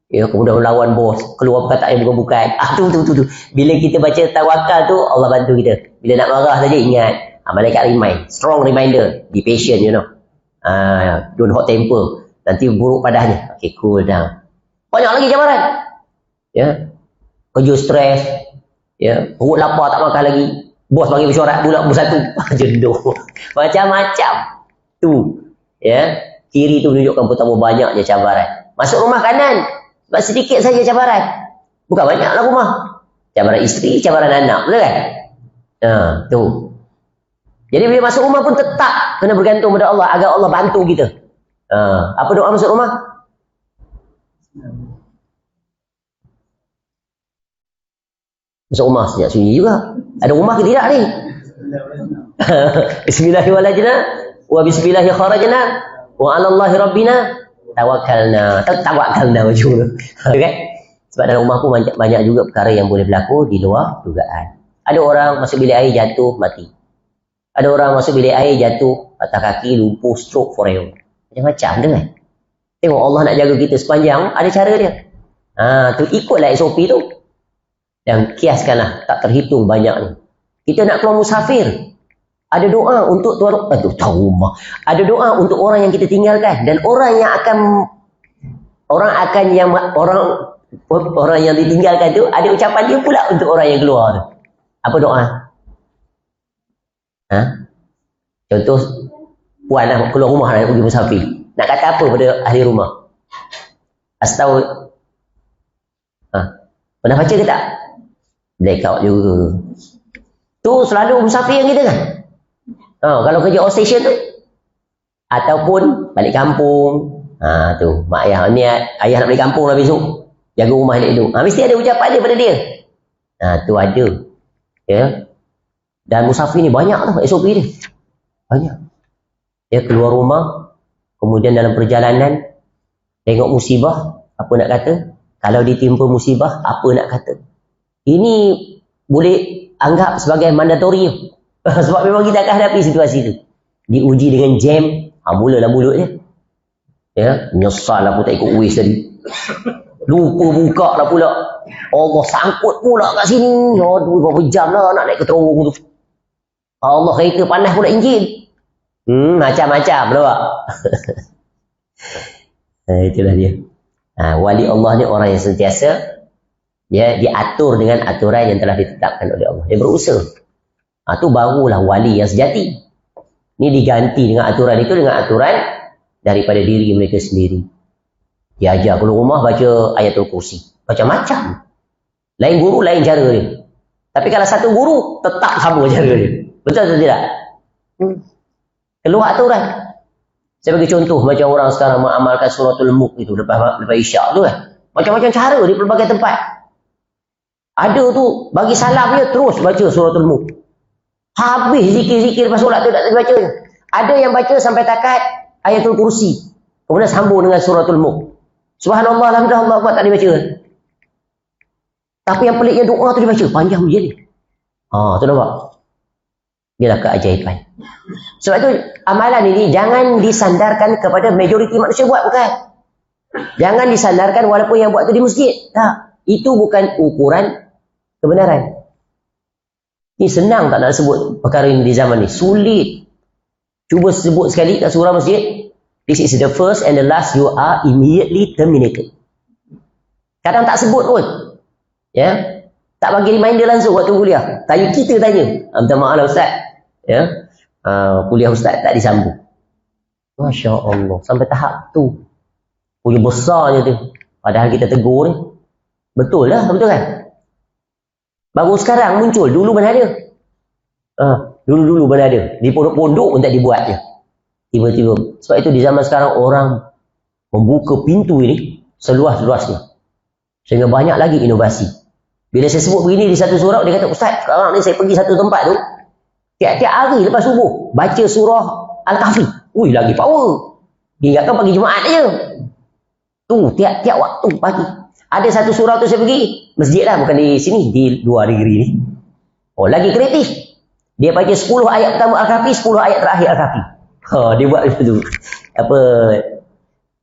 Ya, kemudian melawan bos, keluar perkataan yang bukan-bukan. Tu. Bila kita baca tawakal tu, Allah bantu kita. Bila nak marah saja ingat. Malaikat remind, strong reminder, be patient, you know. Don't hot temper. Nanti buruk padanya. Okay, cool down. Banyak lagi cabaran. Ya. Kerja stres. Ya, perut lapar tak makan lagi. Bos bagi mesyuarat bulan bersatu. Jenduh. Macam-macam. Tu. Ya. Kiri tu menunjukkan betapa banyaknya cabaran. Masuk rumah kanan. Sebab sedikit saja cabaran. Bukan banyaklah rumah. Cabaran isteri, cabaran anak. Betul kan? Tu. Jadi bila masuk rumah pun tetap kena bergantung pada Allah agar Allah bantu kita. Apa doa masuk rumah? Masuk rumah sejak sunyi juga. Ada rumah ke tidak ni? Bismillahirrahmanirrahim. Wa bismillahirrahmanirrahim. Wa 'alallahi rabbina tawakkalna. Tawakkalna macam tu. Kan? Sebab dalam rumah pun banyak juga perkara yang boleh berlaku di luar dugaan. Ada orang masuk bilik air jatuh mati. Ada orang masuk bilik air jatuh, patah kaki, lumpuh, stroke forever. Macam-macam tu kan. Tengok Allah nak jaga kita sepanjang, ada cara dia. Tu ikutlah SOP tu. Dan kiaskanlah, tak terhitung banyak ni. Kita nak keluar musafir. Ada doa untuk tuan rumah. Ada doa untuk orang yang kita tinggalkan. Dan orang yang ditinggalkan tu, ada ucapan dia pula untuk orang yang keluar tu. Apa doa? Contoh, puan nak keluar rumah nak pergi musafir. Nak kata apa pada ahli rumah? Astagfirullah. Pernah baca ke tak? Blackout juga. Tu selalu musafir yang kita kan? Kalau kerja outstation tu. Ataupun balik kampung. Tu, mak ayah niat, ayah nak balik kampung lah besok. Jaga rumah dia dulu. Mesti ada ucapan dia pada dia. Tu ada. Ya. Dan musafir ni banyak tau SOP dia. Banyak. Dia keluar rumah, kemudian dalam perjalanan, tengok musibah, apa nak kata? Kalau ditimpa musibah, apa nak kata? Ini boleh anggap sebagai mandatory. Sebab memang kita akan hadapi situasi itu. Diuji dengan jam, mulalah mulut dia. Ya, menyesal lah pun tak ikut Waze tadi. Lupa buka lah pula. Allah sangkut pula kat sini. Aduh, berapa jam lah nak naik ke terowong tu. Allah kereta panas pula enjin. Macam-macam berapa? Itulah dia. Wali Allah ni orang yang sentiasa dia diatur dengan aturan yang telah ditetapkan oleh Allah. Dia berusaha. Tu barulah wali yang sejati. Ini diganti dengan aturan itu dengan aturan daripada diri mereka sendiri. Dia ajar keluar rumah baca ayatul kursi. Macam-macam. Lain guru, lain cara dia. Tapi kalau satu guru, tetap sama cara dia. Betul atau tidak? Keluar aturan. Saya bagi contoh macam orang sekarang mengamalkan suratul Mulk itu lepas isyak tu kan. Macam-macam cara di pelbagai tempat. Ada tu bagi salam dia terus baca suratul Mulk. Habis zikir-zikir lepas solat tu tak baca. Ada yang baca sampai takat ayatul kursi. Kemudian sambung dengan suratul Mulk. Subhanallah, alhamdulillah, Allah tak dibaca. Tapi yang peliknya doa tu dibaca panjang macam ni. Tu nampak. Inilah keajaiban. Sebab itu amalan ini jangan disandarkan kepada majoriti manusia buat, bukan. Jangan disandarkan walaupun yang buat itu di masjid. Tak. Itu bukan ukuran kebenaran. Ini senang tak nak sebut perkara ini di zaman ini. Sulit. Cuba sebut sekali kat surah masjid. This is the first and the last, you are immediately terminated. Kadang tak sebut pun. Ya. Tak bagi reminder langsung waktu kuliah. Tanya kita tanya. Minta maaf lah Ustaz. Ya. Kuliah Ustaz tak disambung. Masya Allah. Sampai tahap tu. Punya besarnya tu. Padahal kita tegur ni. Betul lah. Betul kan? Baru sekarang muncul. Dulu mana ada? Dulu mana ada? Di pondok-pondok pun tak dibuat je. Tiba-tiba. Sebab itu di zaman sekarang orang membuka pintu ini seluas-luasnya. Sehingga banyak lagi inovasi. Bila saya sebut begini di satu surau, dia kata, Ustaz, sekarang ni saya pergi satu tempat tu. Tiap-tiap hari lepas subuh, baca surah Al-Kahfi. Ui, lagi power. Ingatkan pagi Jumaat je. Tu, tiap-tiap waktu pagi. Ada satu surau tu saya pergi. Masjid lah, bukan di sini. Di luar negeri ni. Oh, lagi kreatif. Dia baca 10 ayat pertama Al-Kahfi, 10 ayat terakhir Al-Kahfi. Dia buat itu.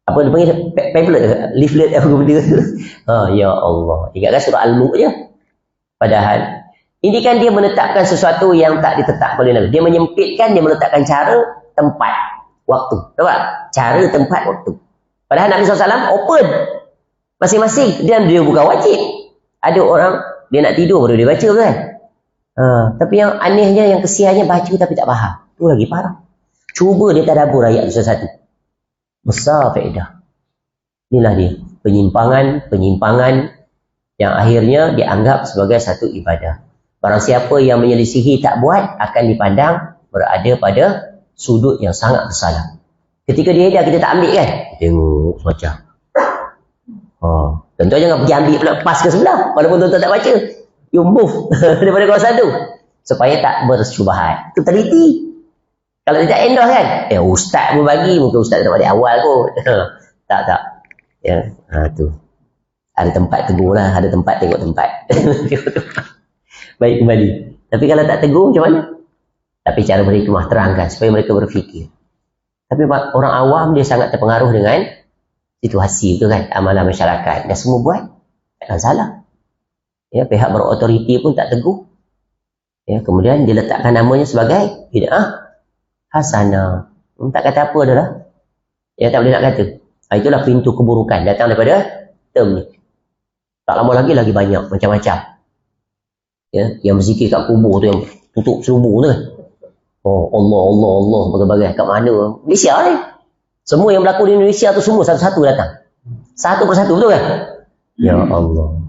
Apa dia panggil? Pamphlet, leaflet, apa benda tu. Ya Allah. Ingatkan surah Al-Mulk je. Padahal, ini kan dia menetapkan sesuatu yang tak ditetapkan oleh Nabi. Dia menyempitkan, dia meletakkan cara, tempat, waktu. Nampak? Cara, tempat, waktu. Padahal Nabi SAW open. Masing-masing. Dia bukan wajib. Ada orang, dia nak tidur baru dia baca kan? Tapi yang anehnya, yang kesiannya baca tapi tak faham. Itu lagi parah. Cuba dia tadabbur ayat satu-satu. Besar faedah. Inilah dia. Penyimpangan yang akhirnya dianggap sebagai satu ibadah. Barang siapa yang menyelisihi tak buat akan dipandang berada pada sudut yang sangat bersalah. Ketika dia dah kita tak ambil kan? Tengok semacam. Tentu jangan pergi ambil pula pas ke sebelah. Walaupun tuan-tuan tak baca. You move daripada kawasan tu. Supaya tak bersyubhat. Itu teliti. Kalau dia tak endorse kan? Ustaz pun bagi. Mungkin ustaz tak balik awal pun. Tak. Ya, tu. Ada tempat tegur lah. Ada tempat tengok tempat. Baik kembali. Tapi kalau tak tegur macam mana? Tapi cara berhikmah terangkan supaya mereka berfikir. Tapi orang awam dia sangat terpengaruh dengan situasi itu kan, amalan masyarakat. Dan semua buat, takkan salah. Ya, pihak berotoriti pun tak tegur. Ya, kemudian dia letakkan namanya sebagai bid'ah hasanah. Tak kata apa dah lah. Ya, tak boleh nak kata. Itulah pintu keburukan datang daripada term ni. Tak lama lagi banyak macam-macam. Ya, yang berzikir kat kubur tu, yang tutup selubung tu kan. Allah, bagai-bagai. Kat mana? Malaysia ni. Semua yang berlaku di Indonesia tu semua satu-satu datang. Satu persatu, betul kan? Ya Allah.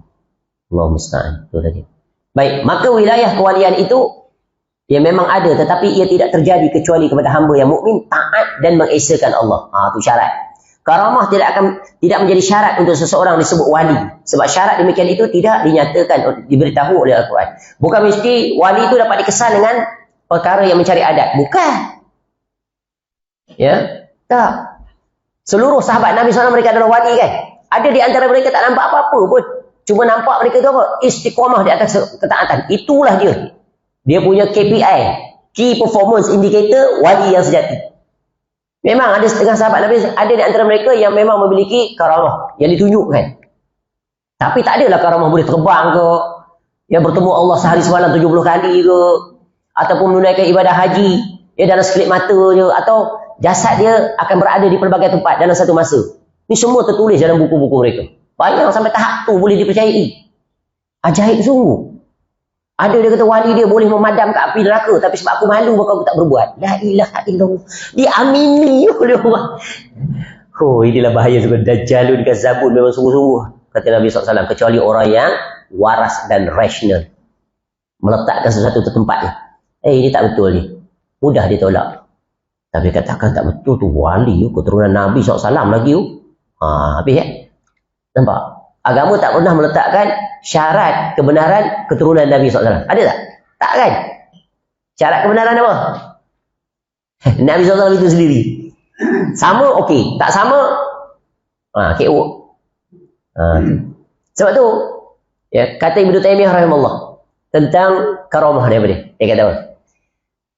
Allah musta'an. Betul tadi. Baik, maka wilayah kewalian itu ya memang ada, tetapi ia tidak terjadi kecuali kepada hamba yang mukmin, taat dan mengesakan Allah. Itu syarat. Karamah tidak menjadi syarat untuk seseorang disebut wali. Sebab syarat demikian itu tidak dinyatakan, diberitahu oleh Al-Quran. Bukan mesti wali itu dapat dikesan dengan perkara yang mencari adat. Bukan. Ya, tak. Seluruh sahabat Nabi SAW mereka adalah wali kan. Ada di antara mereka tak nampak apa-apa pun. Cuma nampak mereka itu apa? Istiqamah di atas ketaatan. Itulah dia. Dia punya KPI. Key Performance Indicator wali yang sejati. Memang ada setengah sahabat Nabi, ada di antara mereka yang memang memiliki karamah yang ditunjukkan. Tapi tak adalah karamah boleh terbang ke, ya bertemu Allah sehari semalam 70 kali ke, ataupun menunaikan ibadah haji, ya dalam sekelip mata je, atau jasad dia akan berada di pelbagai tempat dalam satu masa. Ini semua tertulis dalam buku-buku mereka. Banyak sampai tahap tu boleh dipercayai. Ajaib sungguh. Ada dia kata wali dia boleh memadamkan api neraka, tapi sebab aku malu maka aku tak berbuat. La ilaha illallah. Diamini oleh orang. Inilah bahaya juga. Dajjalun kazabun memang sungguh-sungguh. Kata Nabi SAW. Kecuali orang yang waras dan rasional. Meletakkan sesuatu ke tempatnya. Ini tak betul ni. Mudah ditolak. Tapi katakan tak betul tu wali. Keturunan Nabi SAW lagi. Habis ya. Nampak? Agama tak pernah meletakkan syarat kebenaran keturunan Nabi SAW. Ada tak? Tak kan? Syarat kebenaran apa? Nabi SAW itu sendiri. Sama, okey. Tak sama, KO. Sebab tu, ya, kata Ibnu Taimiyah rahimahullah tentang karamah daripada dia. Dia kata apa?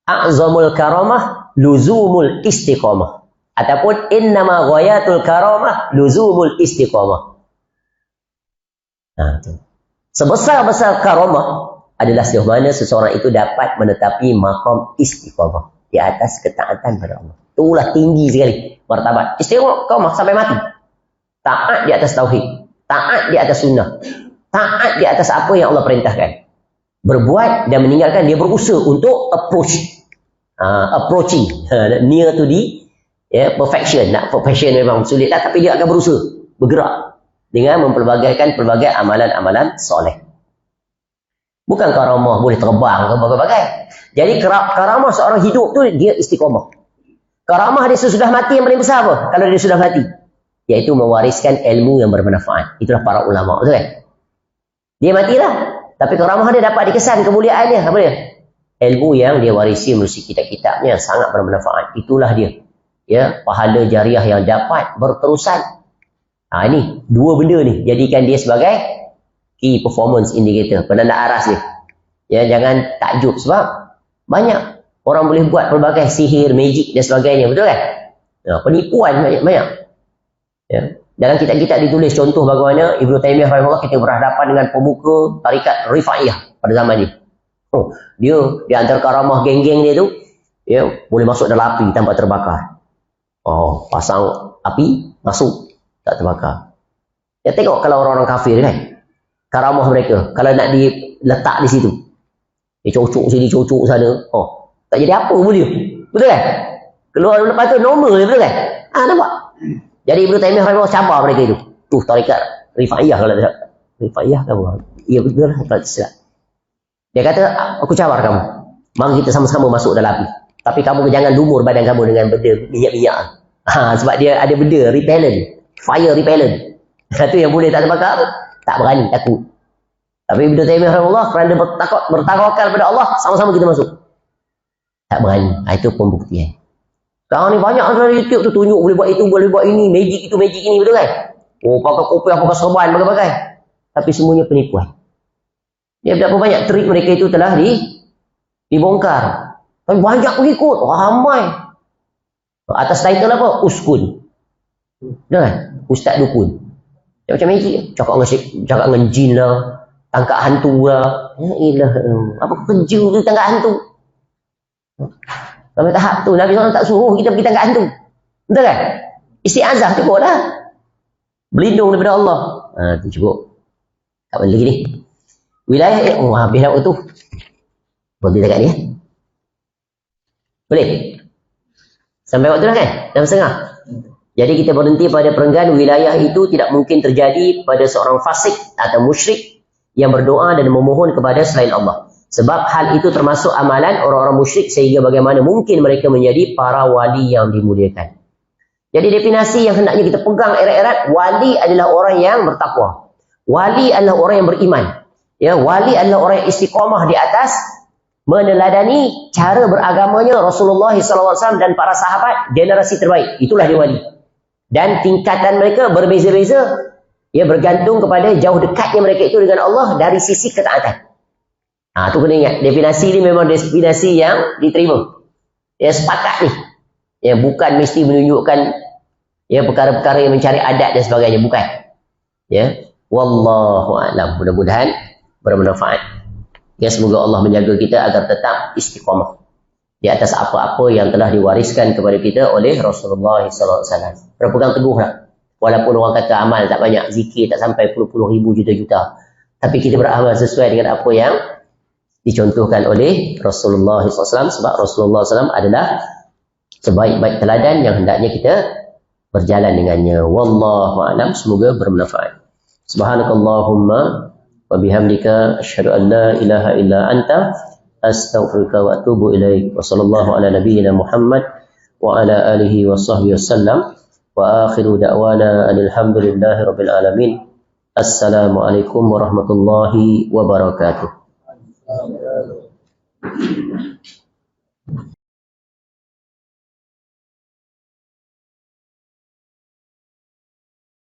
a'zamul karamah luzumul istiqamah. Ataupun innama ghayatul karamah luzumul istiqamah. Sebesar-besar karamah adalah sejauh mana seseorang itu dapat menetapi maqam istiqamah di atas ketaatan pada Allah. Itulah tinggi sekali martabat istiqamah sampai mati. Taat di atas tauhid, taat di atas sunnah, taat di atas apa yang Allah perintahkan. Berbuat dan meninggalkan, dia berusaha untuk approaching near to the perfection. Nak perfection memang sulit lah, tapi dia akan berusaha bergerak dengan mempelbagaikan pelbagai amalan-amalan soleh. Bukan karamah boleh terbang ke berbagai. Jadi karamah seorang hidup tu dia istiqamah. Karamah dia sesudah mati yang paling besar apa? Kalau dia sudah mati, iaitu mewariskan ilmu yang bermanfaat. Itulah para ulama, betul kan? Dia matilah, tapi karamah dia dapat dikesan kemuliaannya. Apa dia? Ilmu yang dia warisi melalui kitab-kitabnya yang sangat bermanfaat. Itulah dia. Ya, pahala jariah yang dapat berterusan. Ini dua benda ni jadikan dia sebagai key performance indicator, penanda aras dia. Ya, jangan takjub sebab banyak orang boleh buat pelbagai sihir, magic dan sebagainya, betul kan? Penipuan banyak. Ya. Dalam kitab-kitab ditulis contoh bagaimana Ibnu Taimiyah rahimahullah kita berhadapan dengan pemuka tarikat Rifaiyah pada zaman ni. Dia di antara karamah geng-geng dia tu, ya, boleh masuk dalam api tanpa terbakar. Pasang api, masuk, tak terbakar. Ya, tengok kalau orang-orang kafir kan, karamah mereka, kalau nak diletak di situ, dia cocok sini, cocok sana, tak jadi apa pun dia. Betul kan? Keluar lepas tu normal je, betul kan? Nampak? Jadi Ibnu Taimiyah rahimahullah cabar mereka itu. Tarikat Rifaiyah kalau tak. Rifaiyah ke apa? Ya betul lah, kalau silap. Dia kata, aku cabar kamu. Mari kita sama-sama masuk dalam api. Tapi kamu jangan lumur badan kamu dengan benda minyak-minyak. Sebab dia ada benda repellent, fire repellent. Satu yang boleh tak terbakar, tak berani, takut. Tapi Ibnu Taimiyah rahimahullah kerana bertawakal pada Allah, sama-sama kita masuk. Tak berani. Itu pembuktian. Sekarang ni banyak dari YouTube tu tunjuk boleh buat itu, boleh buat ini, magic itu, magic ini, betul kan? Pakai kopiah, pakai serban, bagai-bagai. Tapi semuanya penipuan. Dia berapa banyak trik mereka itu telah dibongkar. Tapi banyak pengikut, ramai. Atas title apa? Uskun. Betul kan? Ustaz dukun. Dia macam magic. Cakap dengan jin lah, tangkap hantu lah. Apa kerja tu tangkap hantu? Sampai tahap tu Nabi SAW tak suruh kita pergi tangkap hantu. Betul kan? Isti'azah cukup lah. Berlindung daripada Allah. Itu cukup. Tak boleh lagi ni. Wilayah habis dah waktu. Berhenti dekat ni. Boleh? Sampai waktu dah kan? 6:30. Jadi kita berhenti pada perenggan wilayah itu tidak mungkin terjadi pada seorang fasik atau musyrik yang berdoa dan memohon kepada selain Allah. Sebab hal itu termasuk amalan orang-orang musyrik sehingga bagaimana mungkin mereka menjadi para wali yang dimuliakan. Jadi definisi yang hendaknya kita pegang erat-erat, wali adalah orang yang bertakwa. Wali adalah orang yang beriman. Ya, wali adalah orang yang istiqamah di atas meneladani cara beragamanya Rasulullah SAW dan para sahabat generasi terbaik. Itulah dia wali. Dan tingkatan mereka berbeza-beza. Ya, bergantung kepada jauh dekatnya mereka itu dengan Allah dari sisi ketaatan. Tu kena ingat. Definisi ni memang definisi yang diterima. Ya, sepakat ni. Ya, bukan mesti menunjukkan ya perkara-perkara yang mencari adat dan sebagainya. Bukan. Ya. Wallahu a'lam. Mudah-mudahan bermanfaat. Ya, semoga Allah menjaga kita agar tetap istiqamah di atas apa-apa yang telah diwariskan kepada kita oleh Rasulullah SAW. Berpegang teguhlah. Walaupun orang kata amal tak banyak, zikir tak sampai puluh-puluh ribu, juta-juta. Tapi kita beramal sesuai dengan apa yang dicontohkan oleh Rasulullah SAW. Sebab Rasulullah SAW adalah sebaik-baik teladan yang hendaknya kita berjalan dengannya. Wallahu a'lam. Semoga bermanfaat. Subhanakallahumma wa bihamdika asyhadu an la ilaha illa anta astaghfiruka wa atubu ilaik. Wa sallallahu ala nabiyyina Muhammad wa ala alihi wa sahbihi wasallam. Wa akhiru da'wana alhamdulillahi rabbil alamin. Assalamualaikum warahmatullahi wabarakatuh.